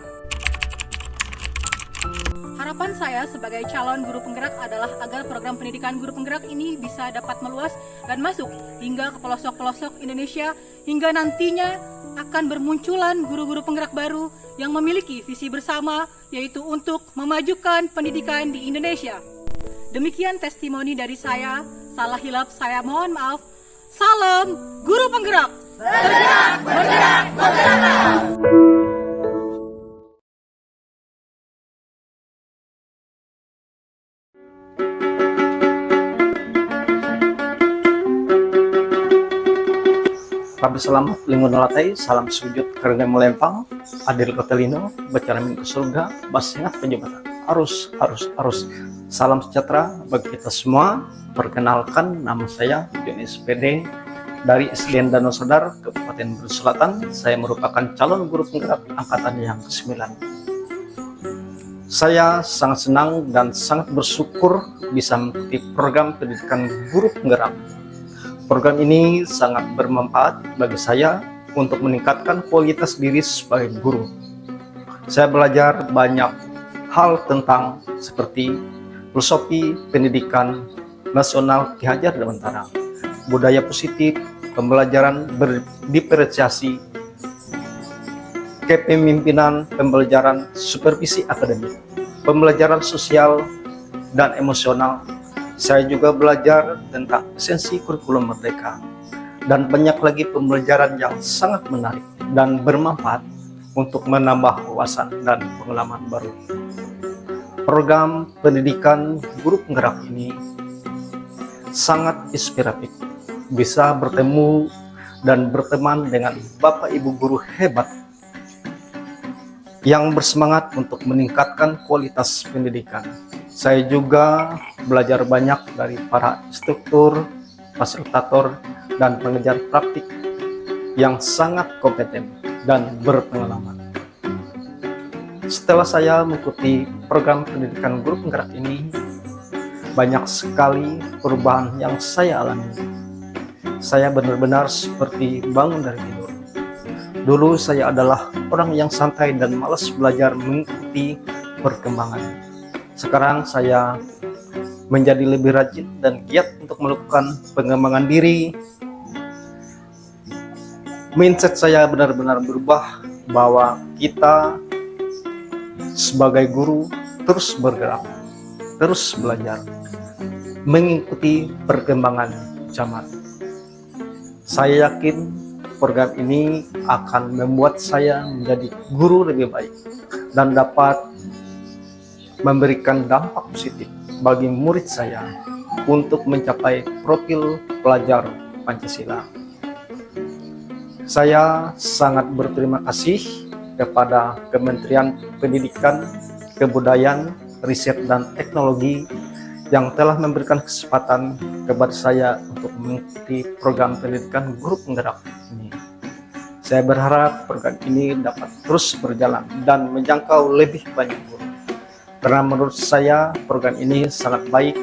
Harapan saya sebagai calon guru penggerak adalah agar program pendidikan guru penggerak ini bisa dapat meluas dan masuk hingga ke pelosok-pelosok Indonesia, hingga nantinya akan bermunculan guru-guru penggerak baru yang memiliki visi bersama, yaitu untuk memajukan pendidikan di Indonesia. Demikian testimoni dari saya, salah hilap saya mohon maaf. Salam Guru Penggerak. Bergerak, bergerak, bergerak. Rabi selamat, lingun latai, salam sujud karena melempang, adil kotelino, bacaramin ke surga, basingat penjabatan. Arus. Salam sejahtera bagi kita semua. Perkenalkan, nama saya Joni SPD dari SDN Danau Sadar, Kabupaten Brebes Selatan. Saya merupakan calon guru penggerak angkatan yang ke-9. Saya sangat senang dan sangat bersyukur bisa mengikuti program pendidikan guru penggerak. Program ini sangat bermanfaat bagi saya untuk meningkatkan kualitas diri sebagai guru. Saya belajar banyak hal tentang seperti filosofi pendidikan nasional Ki Hajar Dewantara, budaya positif, pembelajaran berdiferensiasi, kepemimpinan, pembelajaran supervisi akademik, pembelajaran sosial dan emosional. Saya juga belajar tentang esensi kurikulum merdeka dan banyak lagi pembelajaran yang sangat menarik dan bermanfaat untuk menambah wawasan dan pengalaman baru. Program pendidikan guru penggerak ini sangat inspiratif, bisa bertemu dan berteman dengan Bapak Ibu guru hebat yang bersemangat untuk meningkatkan kualitas pendidikan. Saya juga belajar banyak dari para instruktur, fasilitator, dan pengajar praktik yang sangat kompeten dan berpengalaman. Setelah saya mengikuti program pendidikan guru penggerak ini, banyak sekali perubahan yang saya alami. Saya benar-benar seperti bangun dari tidur. Dulu saya adalah orang yang santai dan malas belajar mengikuti perkembangan. Sekarang saya menjadi lebih rajin dan giat untuk melakukan pengembangan diri. Mindset saya benar-benar berubah bahwa kita sebagai guru terus bergerak, terus belajar, mengikuti perkembangan zaman. Saya yakin program ini akan membuat saya menjadi guru lebih baik dan dapat memberikan dampak positif bagi murid saya untuk mencapai profil pelajar Pancasila. Saya sangat berterima kasih kepada Kementerian Pendidikan, Kebudayaan, Riset dan Teknologi yang telah memberikan kesempatan kepada saya untuk mengikuti program pendidikan guru penggerak ini. Saya berharap program ini dapat terus berjalan dan menjangkau lebih banyak guru. Karena menurut saya program ini sangat baik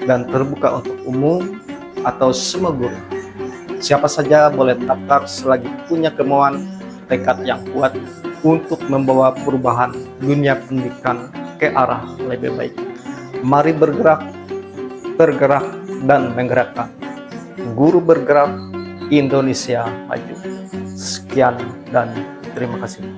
dan terbuka untuk umum atau semua guru. Siapa saja boleh daftar selagi punya kemauan, tekad yang kuat untuk membawa perubahan dunia pendidikan ke arah lebih baik. Mari bergerak, dan menggerakkan. Guru bergerak, Indonesia maju. Sekian dan terima kasih.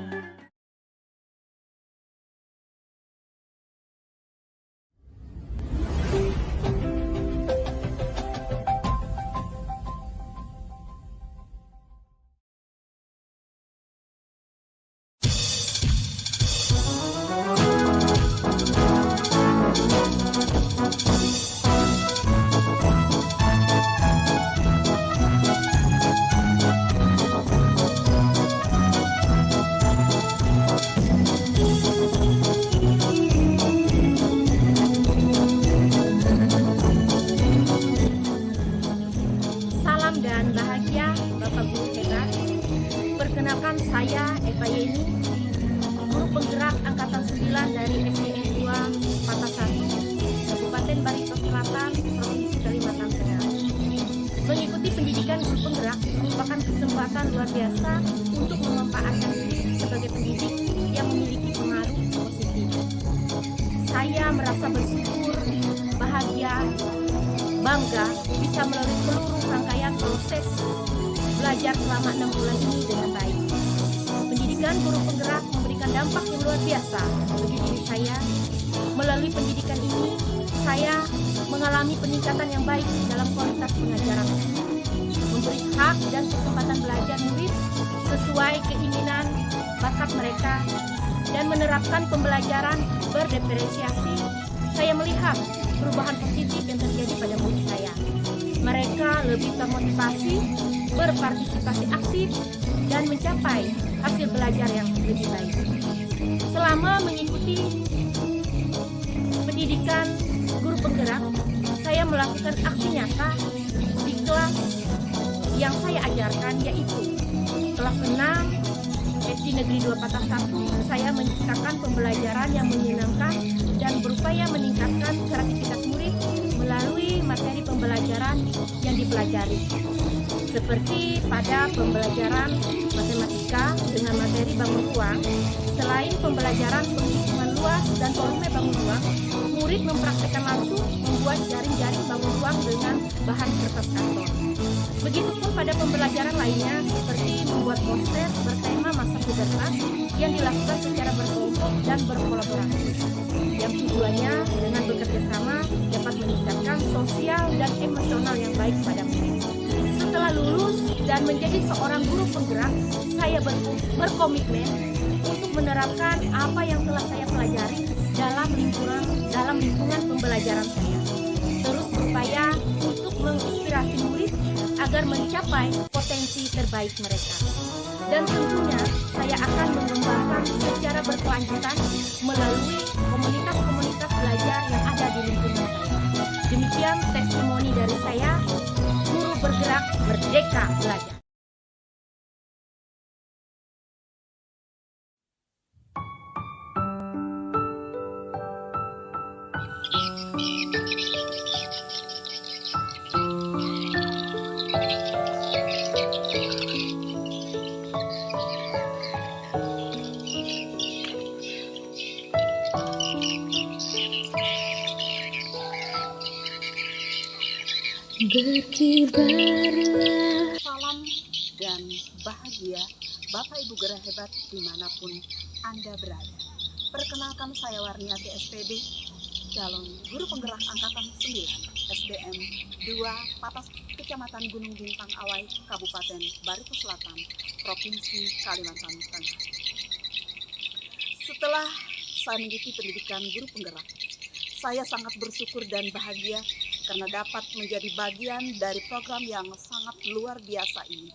Perkenalkan saya Eva Yeni, guru penggerak angkatan 9 dari SDN 2 Patah 1, Kabupaten Barito Selatan, Provinsi Kalimantan Tengah. Mengikuti pendidikan guru penggerak merupakan kesempatan luar biasa untuk memanfaatkan diri sebagai pendidik yang memiliki pengaruh positif. Saya merasa bersyukur, bahagia, bangga bisa melalui seluruh rangkaian proses belajar selama 6 bulan ini dengan baik. Pendidikan guru penggerak memberikan dampak yang luar biasa bagi diri saya. Melalui pendidikan ini, saya mengalami peningkatan yang baik dalam kualitas pengajaran, memberi hak dan kesempatan belajar murid sesuai keinginan bakat mereka, dan menerapkan pembelajaran berdiferensiasi. Saya melihat perubahan positif yang terjadi pada murid saya. Mereka lebih termotivasi, berpartisipasi aktif, dan mencapai hasil belajar yang lebih baik. Selama mengikuti pendidikan guru penggerak, saya melakukan aksi nyata di kelas yang saya ajarkan, yaitu kelas 6 SD Negeri 2 Patah 1. Saya menciptakan pembelajaran yang menyenangkan dan berupaya meningkatkan kreativitas murid melalui materi pembelajaran yang dipelajari. Seperti pada pembelajaran matematika dengan materi bangun ruang, selain pembelajaran penghitungan luas dan volume bangun ruang, murid mempraktikkan langsung membuat jaring-jaring bangun ruang dengan bahan kertas karton. Begitupun pada pembelajaran lainnya seperti membuat poster bertema masa pubertas yang dilakukan secara berkelompok dan berkolaborasi, yang tujuannya dengan bekerja sama dapat meningkatkan sosial dan emosional yang baik pada murid. Setelah lulus dan menjadi seorang guru penggerak, saya berkomitmen untuk menerapkan apa yang telah saya pelajari dalam lingkungan pembelajaran saya. Terus berupaya untuk menginspirasi murid agar mencapai potensi terbaik mereka. Dan tentunya saya akan mengembangkan secara berkelanjutan melalui komunitas-komunitas belajar yang ada di lingkungan saya. Demikian testimoni dari saya, Guru Bergerak Merdeka Belajar. Salam dan bahagia Bapak Ibu Guru hebat dimanapun Anda berada. Perkenalkan saya Warniati SPD, calon guru penggerak angkatan 9 SDM 2 Patas Kecamatan Gunung Bintang Awai, Kabupaten Barito Selatan, Provinsi Kalimantan Tengah. Setelah saya mengikuti pendidikan guru penggerak, saya sangat bersyukur dan bahagia karena dapat menjadi bagian dari program yang sangat luar biasa ini.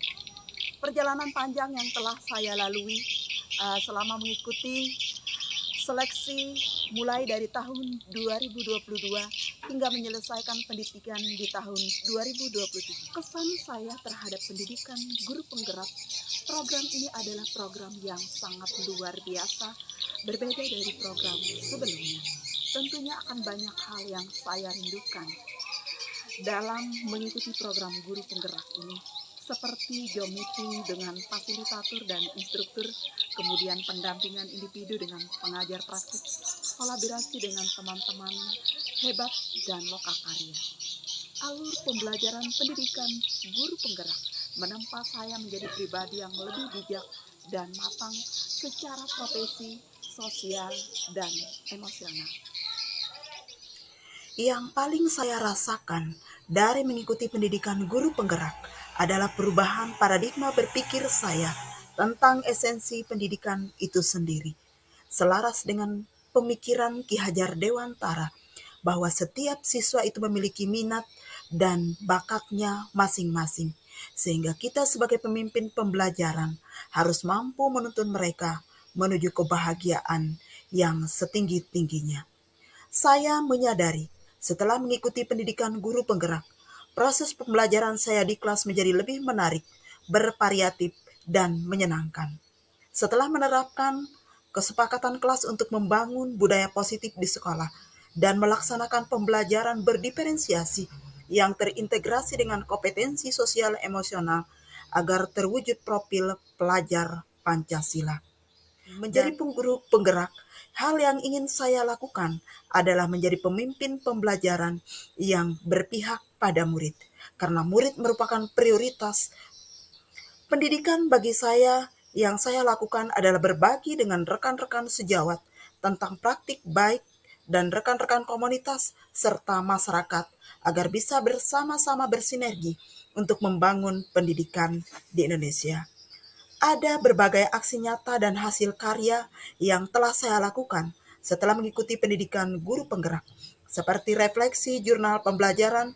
Perjalanan panjang yang telah saya lalui selama mengikuti seleksi mulai dari tahun 2022 hingga menyelesaikan pendidikan di tahun 2023. Kesan saya terhadap pendidikan guru penggerak, program ini adalah program yang sangat luar biasa, berbeda dari program sebelumnya. Tentunya akan banyak hal yang saya rindukan dalam mengikuti program guru penggerak ini, seperti Zoom meeting dengan fasilitator dan instruktur, kemudian pendampingan individu dengan pengajar praktik, kolaborasi dengan teman-teman hebat dan lokakarya. Alur pembelajaran pendidikan guru penggerak menempa saya menjadi pribadi yang lebih bijak dan matang secara profesi, sosial, dan emosional. Yang paling saya rasakan dari mengikuti pendidikan guru penggerak adalah perubahan paradigma berpikir saya tentang esensi pendidikan itu sendiri. Selaras dengan pemikiran Ki Hajar Dewantara bahwa setiap siswa itu memiliki minat dan bakatnya masing-masing, sehingga kita sebagai pemimpin pembelajaran harus mampu menuntun mereka menuju kebahagiaan yang setinggi-tingginya. Saya menyadari setelah mengikuti pendidikan guru penggerak, proses pembelajaran saya di kelas menjadi lebih menarik, bervariatif, dan menyenangkan. Setelah menerapkan kesepakatan kelas untuk membangun budaya positif di sekolah dan melaksanakan pembelajaran berdiferensiasi yang terintegrasi dengan kompetensi sosial emosional agar terwujud profil pelajar Pancasila. Menjadi guru penggerak, hal yang ingin saya lakukan adalah menjadi pemimpin pembelajaran yang berpihak pada murid, karena murid merupakan prioritas. Pendidikan bagi saya yang saya lakukan adalah berbagi dengan rekan-rekan sejawat tentang praktik baik dan rekan-rekan komunitas serta masyarakat agar bisa bersama-sama bersinergi untuk membangun pendidikan di Indonesia. Ada berbagai aksi nyata dan hasil karya yang telah saya lakukan setelah mengikuti pendidikan guru penggerak, seperti refleksi jurnal pembelajaran,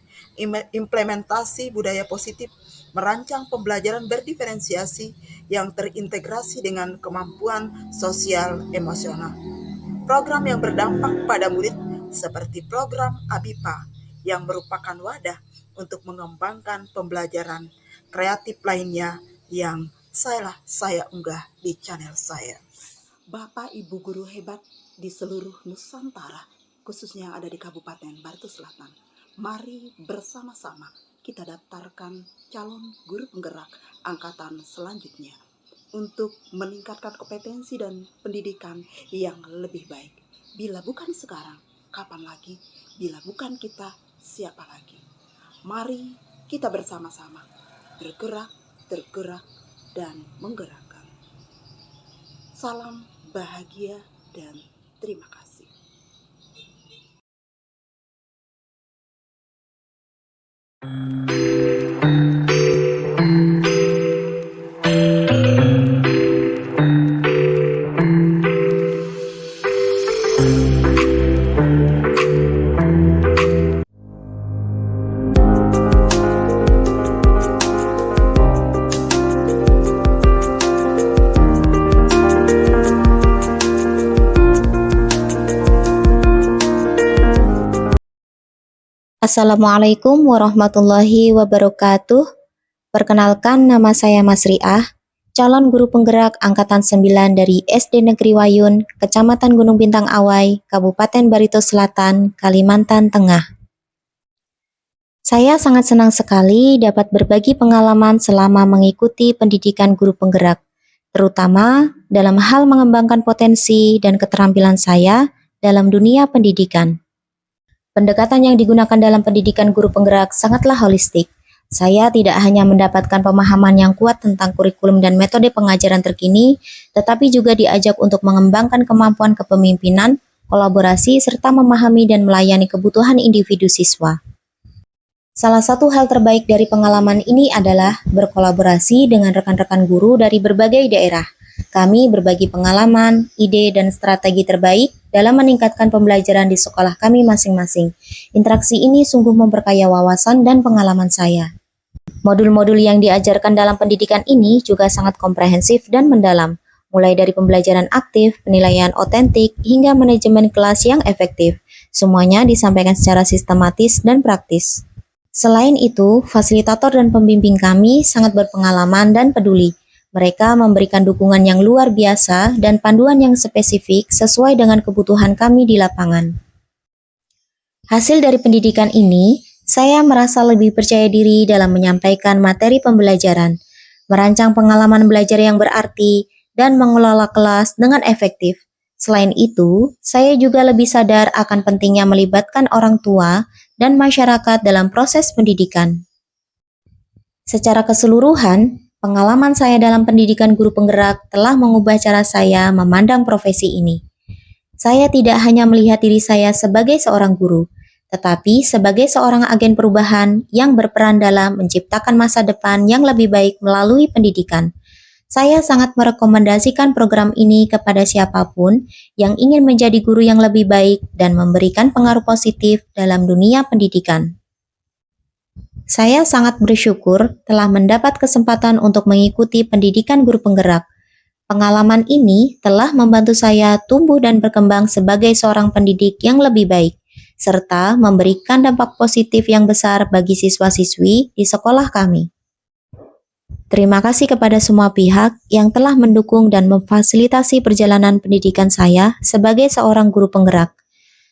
implementasi budaya positif, merancang pembelajaran berdiferensiasi yang terintegrasi dengan kemampuan sosial emosional. Program yang berdampak pada murid seperti program ABIPA yang merupakan wadah untuk mengembangkan pembelajaran kreatif lainnya yang saya unggah di channel saya. Bapak Ibu guru hebat di seluruh Nusantara, khususnya yang ada di Kabupaten Barito Selatan, mari bersama-sama kita daftarkan calon guru penggerak angkatan selanjutnya untuk meningkatkan kompetensi dan pendidikan yang lebih baik. Bila bukan sekarang, kapan lagi? Bila bukan kita, siapa lagi? Mari kita bersama-sama bergerak, tergerak, dan menggerakkan. Salam bahagia dan terima kasih. Assalamualaikum warahmatullahi wabarakatuh. Perkenalkan, nama saya Mas Riah, calon guru penggerak Angkatan 9 dari SD Negeri Wayun, Kecamatan Gunung Bintang Awai, Kabupaten Barito Selatan, Kalimantan Tengah. Saya sangat senang sekali dapat berbagi pengalaman selama mengikuti pendidikan guru penggerak, terutama dalam hal mengembangkan potensi dan keterampilan saya dalam dunia pendidikan. Pendekatan yang digunakan dalam pendidikan guru penggerak sangatlah holistik. Saya tidak hanya mendapatkan pemahaman yang kuat tentang kurikulum dan metode pengajaran terkini, tetapi juga diajak untuk mengembangkan kemampuan kepemimpinan, kolaborasi, serta memahami dan melayani kebutuhan individu siswa. Salah satu hal terbaik dari pengalaman ini adalah berkolaborasi dengan rekan-rekan guru dari berbagai daerah. Kami berbagi pengalaman, ide, dan strategi terbaik dalam meningkatkan pembelajaran di sekolah kami masing-masing. Interaksi ini sungguh memperkaya wawasan dan pengalaman saya. Modul-modul yang diajarkan dalam pendidikan ini juga sangat komprehensif dan mendalam, mulai dari pembelajaran aktif, penilaian otentik, hingga manajemen kelas yang efektif. Semuanya disampaikan secara sistematis dan praktis. Selain itu, fasilitator dan pembimbing kami sangat berpengalaman dan peduli. Mereka memberikan dukungan yang luar biasa dan panduan yang spesifik sesuai dengan kebutuhan kami di lapangan. Hasil dari pendidikan ini, saya merasa lebih percaya diri dalam menyampaikan materi pembelajaran, merancang pengalaman belajar yang berarti, dan mengelola kelas dengan efektif. Selain itu, saya juga lebih sadar akan pentingnya melibatkan orang tua dan masyarakat dalam proses pendidikan. Secara keseluruhan, pengalaman saya dalam pendidikan guru penggerak telah mengubah cara saya memandang profesi ini. Saya tidak hanya melihat diri saya sebagai seorang guru, tetapi sebagai seorang agen perubahan yang berperan dalam menciptakan masa depan yang lebih baik melalui pendidikan. Saya sangat merekomendasikan program ini kepada siapapun yang ingin menjadi guru yang lebih baik dan memberikan pengaruh positif dalam dunia pendidikan. Saya sangat bersyukur telah mendapat kesempatan untuk mengikuti pendidikan guru penggerak. Pengalaman ini telah membantu saya tumbuh dan berkembang sebagai seorang pendidik yang lebih baik, serta memberikan dampak positif yang besar bagi siswa-siswi di sekolah kami. Terima kasih kepada semua pihak yang telah mendukung dan memfasilitasi perjalanan pendidikan saya sebagai seorang guru penggerak.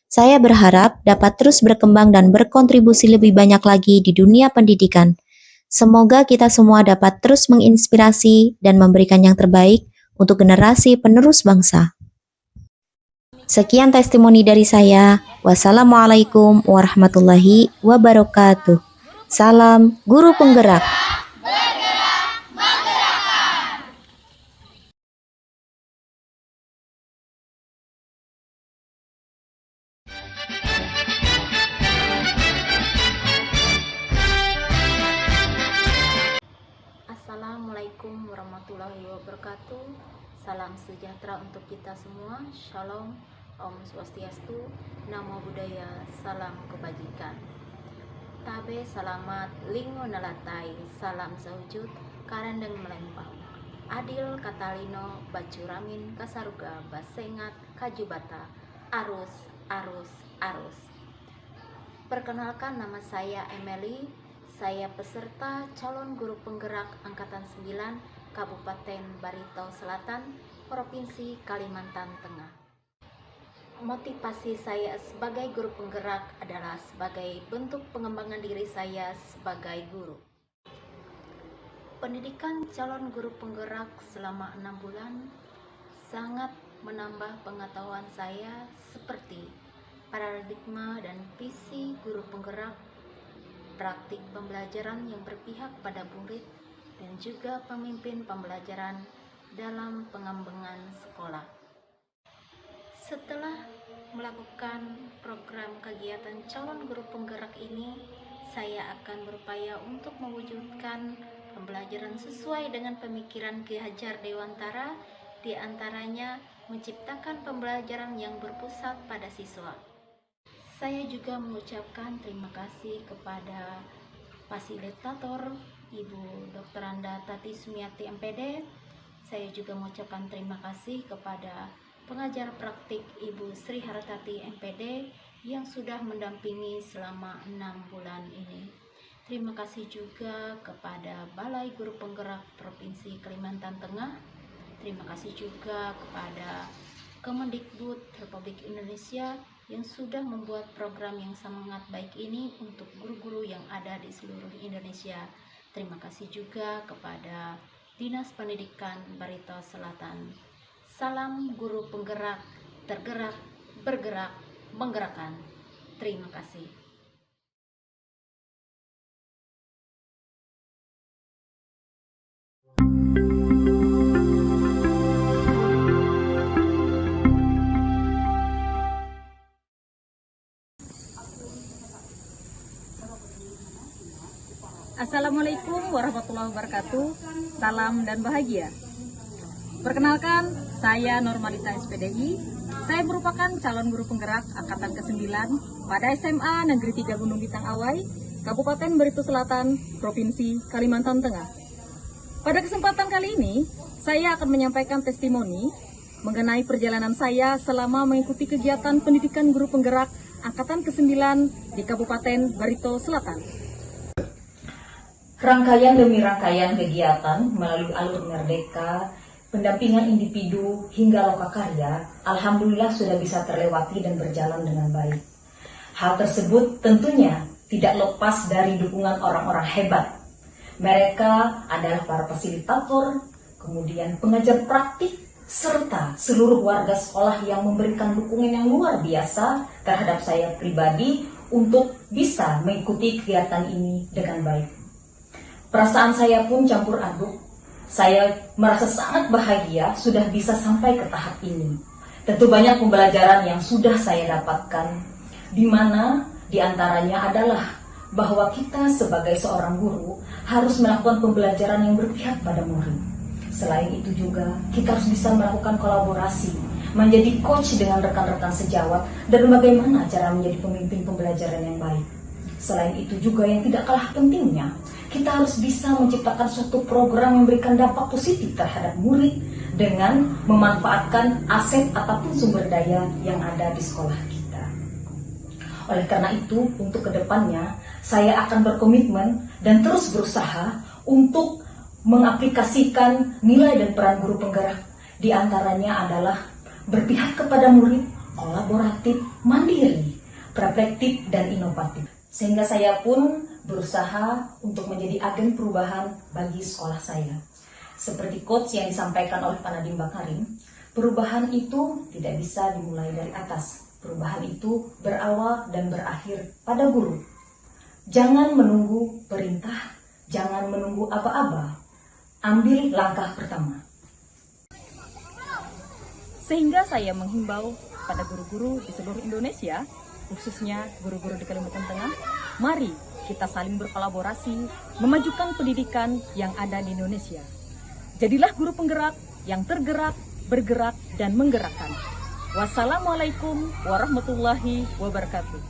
Saya berharap dapat terus berkembang dan berkontribusi lebih banyak lagi di dunia pendidikan. Semoga kita semua dapat terus menginspirasi dan memberikan yang terbaik untuk generasi penerus bangsa. Sekian testimoni dari saya. Wassalamualaikum warahmatullahi wabarakatuh. Salam Guru Penggerak. Assalamualaikum warahmatullahi wabarakatuh. Salam sejahtera untuk kita semua. Shalom, Om Swastiastu, Namo Buddhaya, salam kebajikan. Tabe selamat, lingo nalatai, salam sahujud, karendeng melempang. Adil Katalino, Bacuramin, Kasaruga, Basengat, Kajubata, Arus, Arus, Arus. Perkenalkan, nama saya Emily. Saya peserta calon guru penggerak Angkatan 9 Kabupaten Barito Selatan, Provinsi Kalimantan Tengah. Motivasi saya sebagai guru penggerak adalah sebagai bentuk pengembangan diri saya sebagai guru. Pendidikan calon guru penggerak selama 6 bulan sangat menambah pengetahuan saya seperti paradigma dan visi guru penggerak, praktik pembelajaran yang berpihak pada murid, dan juga pemimpin pembelajaran dalam pengembangan sekolah. Setelah melakukan program kegiatan calon guru penggerak ini, saya akan berupaya untuk mewujudkan pembelajaran sesuai dengan pemikiran Ki Hajar Dewantara, di antaranya menciptakan pembelajaran yang berpusat pada siswa. Saya juga mengucapkan terima kasih kepada fasilitator Ibu Dr. Anda Tati Sumiati MPD. Saya juga mengucapkan terima kasih kepada pengajar praktik Ibu Sri Hartati MPD yang sudah mendampingi selama 6 bulan ini. Terima kasih juga kepada Balai Guru Penggerak Provinsi Kalimantan Tengah. Terima kasih juga kepada Kemendikbud Republik Indonesia yang sudah membuat program yang sangat baik ini untuk guru-guru yang ada di seluruh Indonesia. Terima kasih juga kepada Dinas Pendidikan Barito Selatan. Salam guru penggerak, tergerak, bergerak, menggerakkan. Terima kasih. Assalamualaikum warahmatullahi wabarakatuh. Salam dan bahagia. Perkenalkan, saya Normalita SPDI. Saya merupakan calon guru penggerak angkatan ke-9 pada SMA Negeri 3 Gunung Bintang Awai, Kabupaten Barito Selatan, Provinsi Kalimantan Tengah. Pada kesempatan kali ini, saya akan menyampaikan testimoni mengenai perjalanan saya selama mengikuti kegiatan pendidikan guru penggerak angkatan ke-9 di Kabupaten Barito Selatan. Rangkaian demi rangkaian kegiatan melalui alur Merdeka, pendampingan individu hingga lokakarya, alhamdulillah sudah bisa terlewati dan berjalan dengan baik. Hal tersebut tentunya tidak lepas dari dukungan orang-orang hebat. Mereka adalah para fasilitator, kemudian pengajar praktik, serta seluruh warga sekolah yang memberikan dukungan yang luar biasa terhadap saya pribadi untuk bisa mengikuti kegiatan ini dengan baik. Perasaan saya pun campur aduk. Saya merasa sangat bahagia sudah bisa sampai ke tahap ini. Tentu banyak pembelajaran yang sudah saya dapatkan, di mana diantaranya adalah bahwa kita sebagai seorang guru harus melakukan pembelajaran yang berpihak pada murid. Selain itu juga, kita harus bisa melakukan kolaborasi, menjadi coach dengan rekan-rekan sejawat, dan bagaimana cara menjadi pemimpin pembelajaran yang baik. Selain itu juga yang tidak kalah pentingnya, kita harus bisa menciptakan suatu program yang memberikan dampak positif terhadap murid dengan memanfaatkan aset ataupun sumber daya yang ada di sekolah kita. Oleh karena itu, untuk kedepannya, saya akan berkomitmen dan terus berusaha untuk mengaplikasikan nilai dan peran guru penggerak. Di antaranya adalah berpihak kepada murid, kolaboratif, mandiri, reflektif, dan inovatif. Sehingga saya pun berusaha untuk menjadi agen perubahan bagi sekolah saya. Seperti quotes yang disampaikan oleh Pak Nadiem Makarim, perubahan itu tidak bisa dimulai dari atas. Perubahan itu berawal dan berakhir pada guru. Jangan menunggu perintah, jangan menunggu aba-aba. Ambil langkah pertama. Sehingga saya menghimbau pada guru-guru di seluruh Indonesia, khususnya guru-guru di Kalimantan Tengah, mari kita saling berkolaborasi, memajukan pendidikan yang ada di Indonesia. Jadilah guru penggerak yang tergerak, bergerak, dan menggerakkan. Wassalamualaikum warahmatullahi wabarakatuh.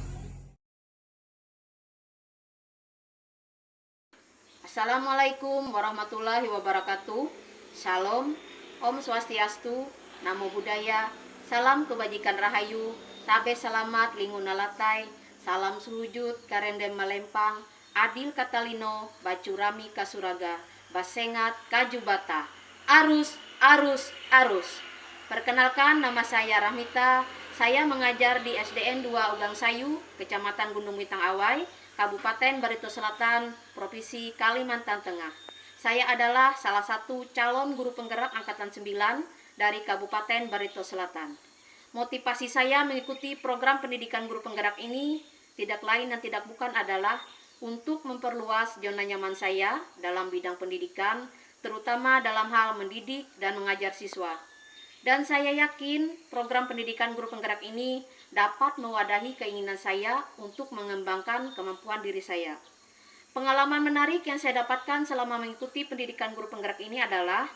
Assalamualaikum warahmatullahi wabarakatuh. Shalom, Om Swastiastu, Namo Buddhaya, salam kebajikan rahayu, tabe selamat linguna latai, salam suhujud karendem malempang, adil katalino, bacurami kasuraga, basengat kajubata, arus, arus, arus. Perkenalkan, nama saya Rahmita, saya mengajar di SDN 2 Ugang Sayu, Kecamatan Gunung Bintang Awai, Kabupaten Barito Selatan, Provinsi Kalimantan Tengah. Saya adalah salah satu calon guru penggerak angkatan 9 dari Kabupaten Barito Selatan. Motivasi saya mengikuti program pendidikan guru penggerak ini tidak lain dan tidak bukan adalah untuk memperluas zona nyaman saya dalam bidang pendidikan, terutama dalam hal mendidik dan mengajar siswa. Dan saya yakin program pendidikan guru penggerak ini dapat mewadahi keinginan saya untuk mengembangkan kemampuan diri saya. Pengalaman menarik yang saya dapatkan selama mengikuti pendidikan guru penggerak ini adalah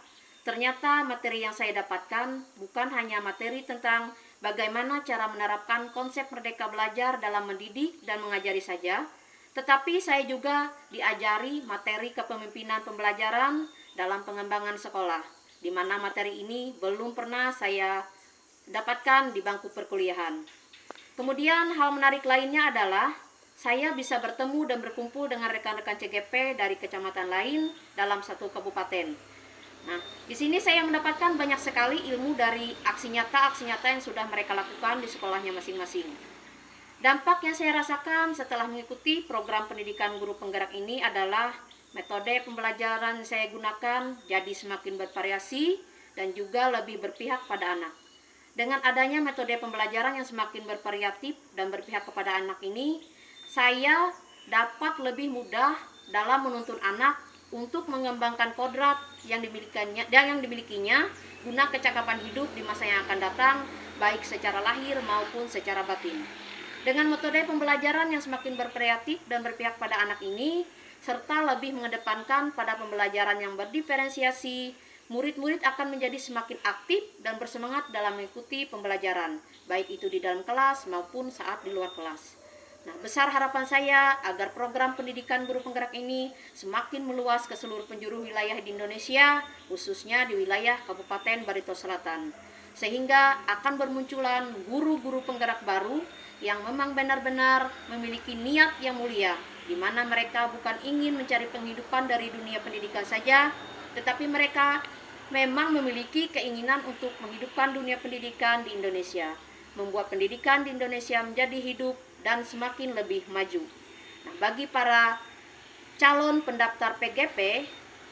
ternyata materi yang saya dapatkan bukan hanya materi tentang bagaimana cara menerapkan konsep merdeka belajar dalam mendidik dan mengajari saja, tetapi saya juga diajari materi kepemimpinan pembelajaran dalam pengembangan sekolah, di mana materi ini belum pernah saya dapatkan di bangku perkuliahan. Kemudian hal menarik lainnya adalah saya bisa bertemu dan berkumpul dengan rekan-rekan CGP dari kecamatan lain dalam satu kabupaten. Nah, di sini saya mendapatkan banyak sekali ilmu dari aksi nyata yang sudah mereka lakukan di sekolahnya masing-masing. Dampak yang saya rasakan setelah mengikuti program pendidikan guru penggerak ini adalah metode pembelajaran yang saya gunakan jadi semakin bervariasi dan juga lebih berpihak pada anak. Dengan adanya metode pembelajaran yang semakin bervariatif dan berpihak kepada anak ini, saya dapat lebih mudah dalam menuntun anak untuk mengembangkan kodrat yang dimilikinya guna kecakapan hidup di masa yang akan datang, baik secara lahir maupun secara batin. Dengan metode pembelajaran yang semakin bervariatif dan berpihak pada anak ini, serta lebih mengedepankan pada pembelajaran yang berdiferensiasi, murid-murid akan menjadi semakin aktif dan bersemangat dalam mengikuti pembelajaran, baik itu di dalam kelas maupun saat di luar kelas. Nah, besar harapan saya agar program pendidikan guru penggerak ini semakin meluas ke seluruh penjuru wilayah di Indonesia, khususnya di wilayah Kabupaten Barito Selatan. Sehingga akan bermunculan guru-guru penggerak baru yang memang benar-benar memiliki niat yang mulia, di mana mereka bukan ingin mencari penghidupan dari dunia pendidikan saja, tetapi mereka memang memiliki keinginan untuk menghidupkan dunia pendidikan di Indonesia, membuat pendidikan di Indonesia menjadi hidup dan semakin lebih maju. Nah, bagi para calon pendaftar PGP,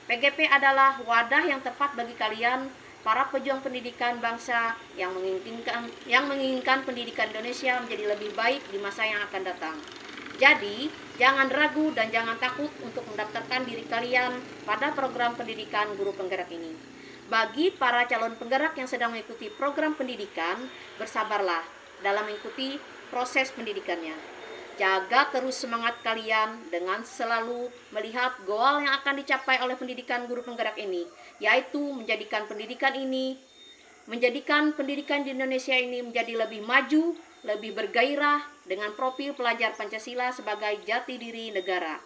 PGP adalah wadah yang tepat bagi kalian, para pejuang pendidikan bangsa yang menginginkan pendidikan Indonesia menjadi lebih baik di masa yang akan datang. Jadi, jangan ragu dan jangan takut untuk mendaftarkan diri kalian pada program pendidikan guru penggerak ini. Bagi para calon penggerak yang sedang mengikuti program pendidikan, bersabarlah dalam mengikuti proses pendidikannya. Jaga terus semangat kalian dengan selalu melihat goal yang akan dicapai oleh pendidikan guru penggerak ini, yaitu menjadikan pendidikan di Indonesia ini menjadi lebih maju, lebih bergairah dengan profil pelajar Pancasila sebagai jati diri negara.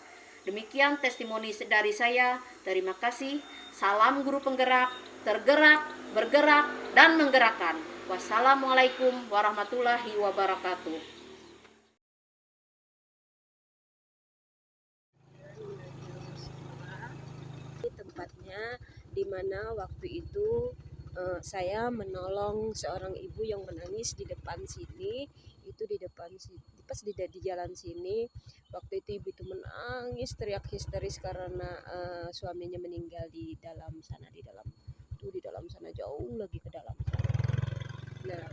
Demikian testimoni dari saya. Terima kasih. Salam guru penggerak, tergerak, bergerak, dan menggerakkan. Wassalamualaikum warahmatullahi wabarakatuh. Tempatnya di mana waktu itu saya menolong seorang ibu yang menangis di depan sini, itu di depan sini, pas di jalan sini. Waktu itu ibu itu menangis teriak histeris karena suaminya meninggal di dalam sana, di dalam sana jauh lagi ke dalam. Nah,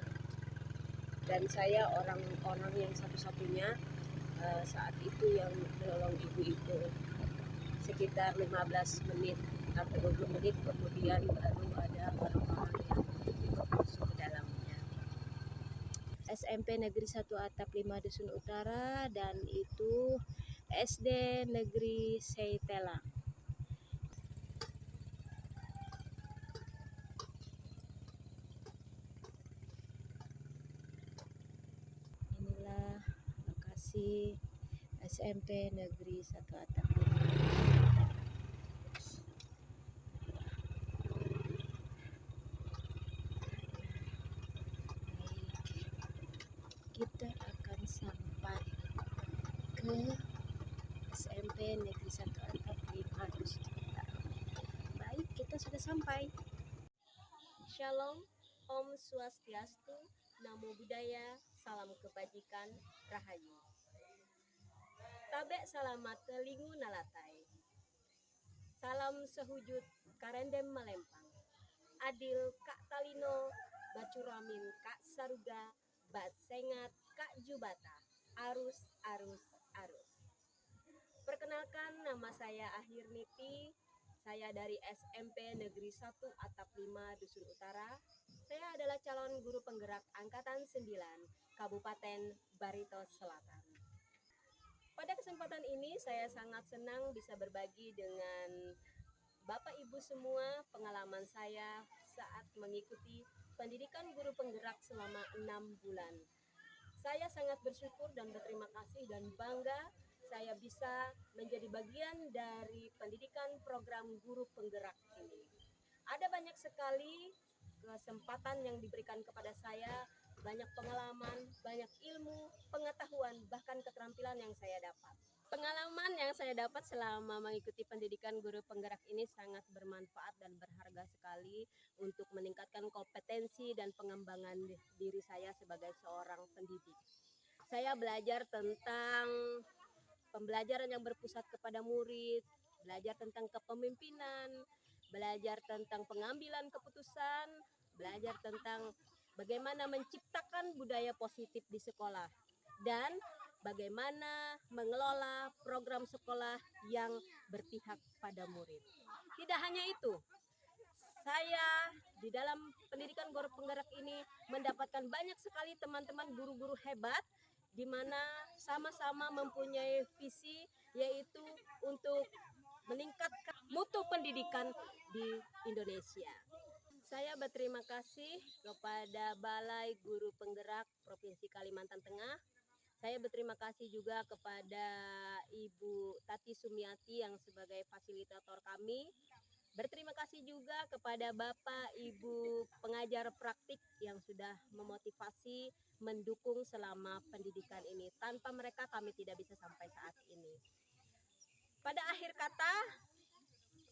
dan saya orang yang satu-satunya saat itu yang menolong ibu itu. Sekitar 15 menit atau 20 menit kemudian baru ada orang-orang yang masuk ke dalamnya. SMP Negeri 1 Atap 5 Dusun Utara, dan itu SD Negeri Seitelang. Inilah lokasi SMP Negeri 1 Atap 5. Kita akan sampai ke SMP Negeri 1 Atap 5 Dusun Utara. Baik, kita sudah sampai. Shalom, Om Swastiastu, Namo Buddhaya, Salam Kebajikan, Rahayu. Tabe Salamat Telingu Nalatai. Salam sehujud Karendem Malempang. Adil Kak Talino, Bacuramin Kak Saruga, Batsengat Kak Jubata, arus. Perkenalkan, nama saya Ahir Niti. Saya dari SMP Negeri 1 Atap 5 Dusun Utara. Saya adalah calon guru penggerak Angkatan 9 Kabupaten Barito Selatan. Pada kesempatan ini saya sangat senang bisa berbagi dengan Bapak Ibu semua pengalaman saya saat mengikuti pendidikan guru penggerak selama 6 bulan. Saya sangat bersyukur dan berterima kasih dan bangga saya bisa menjadi bagian dari pendidikan program guru penggerak ini. Ada banyak sekali kesempatan yang diberikan kepada saya banyak pengalaman, banyak ilmu, pengetahuan, bahkan keterampilan yang saya dapat. Pengalaman yang saya dapat selama mengikuti pendidikan guru penggerak ini sangat bermanfaat dan berharga sekali untuk meningkatkan kompetensi dan pengembangan diri saya sebagai seorang pendidik. Saya belajar tentang pembelajaran yang berpusat kepada murid, belajar tentang kepemimpinan, belajar tentang pengambilan keputusan, belajar tentang bagaimana menciptakan budaya positif di sekolah, dan bagaimana mengelola program sekolah yang berpihak pada murid. Tidak hanya itu, saya di dalam pendidikan guru penggerak ini mendapatkan banyak sekali teman-teman guru-guru hebat, di mana sama-sama mempunyai visi, yaitu untuk meningkatkan mutu pendidikan di Indonesia. Saya berterima kasih kepada Balai Guru Penggerak Provinsi Kalimantan Tengah. Saya berterima kasih juga kepada Ibu Tati Sumiati yang sebagai fasilitator kami. Berterima kasih juga kepada Bapak Ibu pengajar praktik yang sudah memotivasi, mendukung selama pendidikan ini. Tanpa mereka kami tidak bisa sampai saat ini. Pada akhir kata,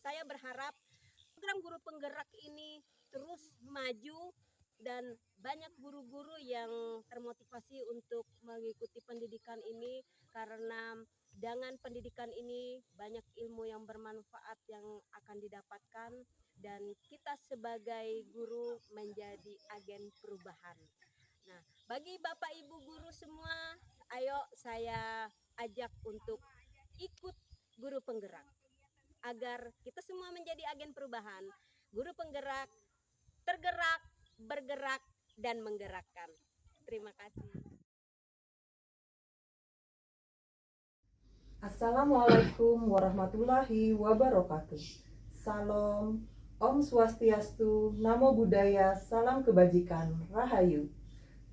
saya berharap program guru penggerak ini terus maju dan banyak guru-guru yang termotivasi untuk mengikuti pendidikan ini, karena dengan pendidikan ini banyak ilmu yang bermanfaat yang akan didapatkan, dan kita sebagai guru menjadi agen perubahan. Nah, bagi Bapak Ibu guru semua, ayo saya ajak untuk ikut guru penggerak agar kita semua menjadi agen perubahan. Guru penggerak tergerak, bergerak, dan menggerakkan. Terima kasih. Assalamualaikum warahmatullahi wabarakatuh. Salam, Om Swastiastu, Namo Buddhaya, Salam Kebajikan, Rahayu.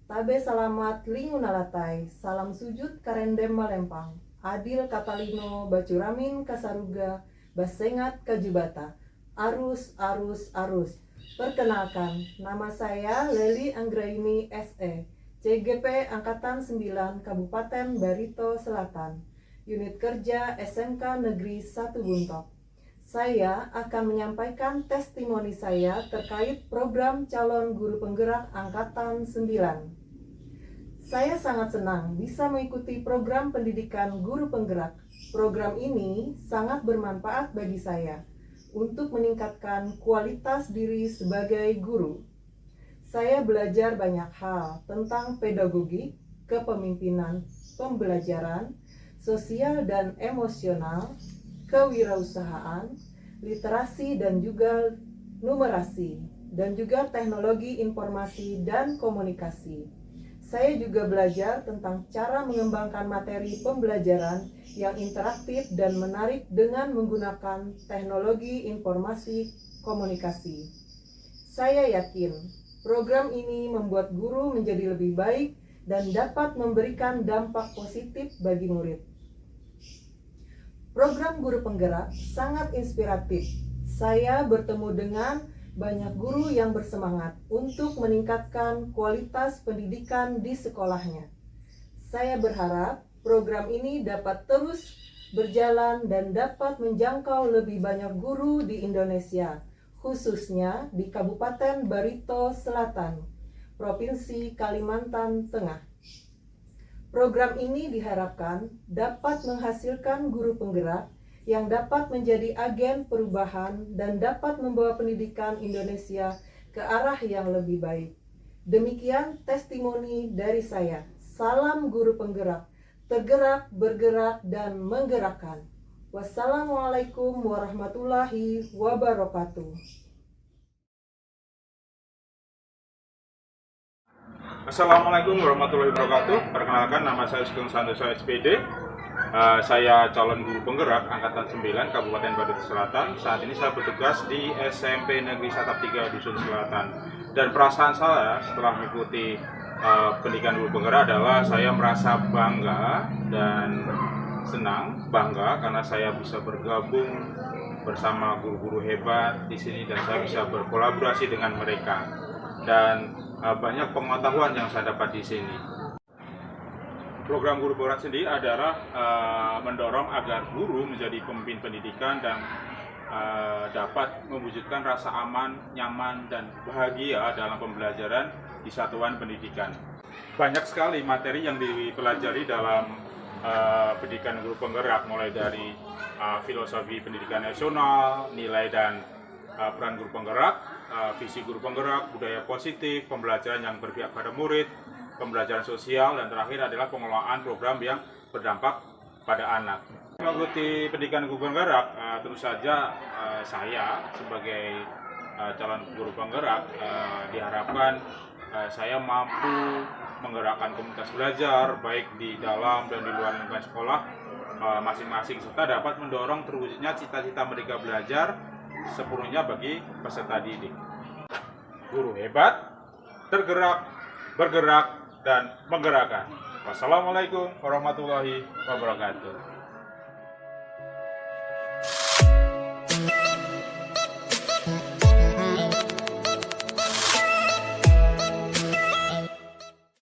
Tabe Salamat Lingunalatai, Salam Sujud Karendem Malempang, Adil Katalino, Bacuramin Kasaruga, Basengat Kajubata, Arus, Arus, Arus. Perkenalkan, nama saya Leli Anggraini SE, CGP Angkatan 9 Kabupaten Barito Selatan, Unit Kerja SMK Negeri 1 Buntok. Saya akan menyampaikan testimoni saya terkait program calon guru penggerak Angkatan 9. Saya sangat senang bisa mengikuti program pendidikan guru penggerak. Program ini sangat bermanfaat bagi saya untuk meningkatkan kualitas diri sebagai guru. Saya belajar banyak hal tentang pedagogi, kepemimpinan, pembelajaran, sosial dan emosional, kewirausahaan, literasi dan juga numerasi, dan juga teknologi informasi dan komunikasi. Saya juga belajar tentang cara mengembangkan materi pembelajaran yang interaktif dan menarik dengan menggunakan teknologi informasi komunikasi. Saya yakin program ini membuat guru menjadi lebih baik dan dapat memberikan dampak positif bagi murid. Program guru penggerak sangat inspiratif. Saya bertemu dengan banyak guru yang bersemangat untuk meningkatkan kualitas pendidikan di sekolahnya. Saya berharap program ini dapat terus berjalan dan dapat menjangkau lebih banyak guru di Indonesia, khususnya di Kabupaten Barito Selatan, Provinsi Kalimantan Tengah. Program ini diharapkan dapat menghasilkan guru penggerak yang dapat menjadi agen perubahan dan dapat membawa pendidikan Indonesia ke arah yang lebih baik. Demikian testimoni dari saya. Salam guru penggerak, tergerak, bergerak, dan menggerakkan. Wassalamualaikum warahmatullahi wabarakatuh. Assalamualaikum warahmatullahi wabarakatuh. Perkenalkan, nama saya Sugeng Santoso SPD. Saya calon guru penggerak Angkatan 9 Kabupaten Barito Selatan. Saat ini saya bertugas di SMP Negeri Satap 3 Dusun Selatan. Dan perasaan saya setelah mengikuti pendidikan guru penggerak adalah saya merasa bangga dan senang, bangga karena saya bisa bergabung bersama guru-guru hebat di sini dan saya bisa berkolaborasi dengan mereka. Dan banyak pengetahuan yang saya dapat di sini. Program Guru Penggerak sendiri adalah mendorong agar guru menjadi pemimpin pendidikan dan dapat mewujudkan rasa aman, nyaman, dan bahagia dalam pembelajaran di satuan pendidikan. Banyak sekali materi yang dipelajari dalam pendidikan guru penggerak, mulai dari filosofi pendidikan nasional, nilai dan peran guru penggerak, visi guru penggerak, budaya positif, pembelajaran yang berpihak pada murid, pembelajaran sosial, dan terakhir adalah pengelolaan program yang berdampak pada anak. Mengikuti pendidikan guru penggerak, tentu saja saya sebagai calon guru penggerak diharapkan saya mampu menggerakkan komunitas belajar baik di dalam dan di luar lingkungan sekolah masing-masing, serta dapat mendorong terwujudnya cita-cita mereka belajar sepenuhnya bagi peserta didik. Guru hebat, tergerak, bergerak, dan menggerakkan. Wassalamualaikum warahmatullahi wabarakatuh.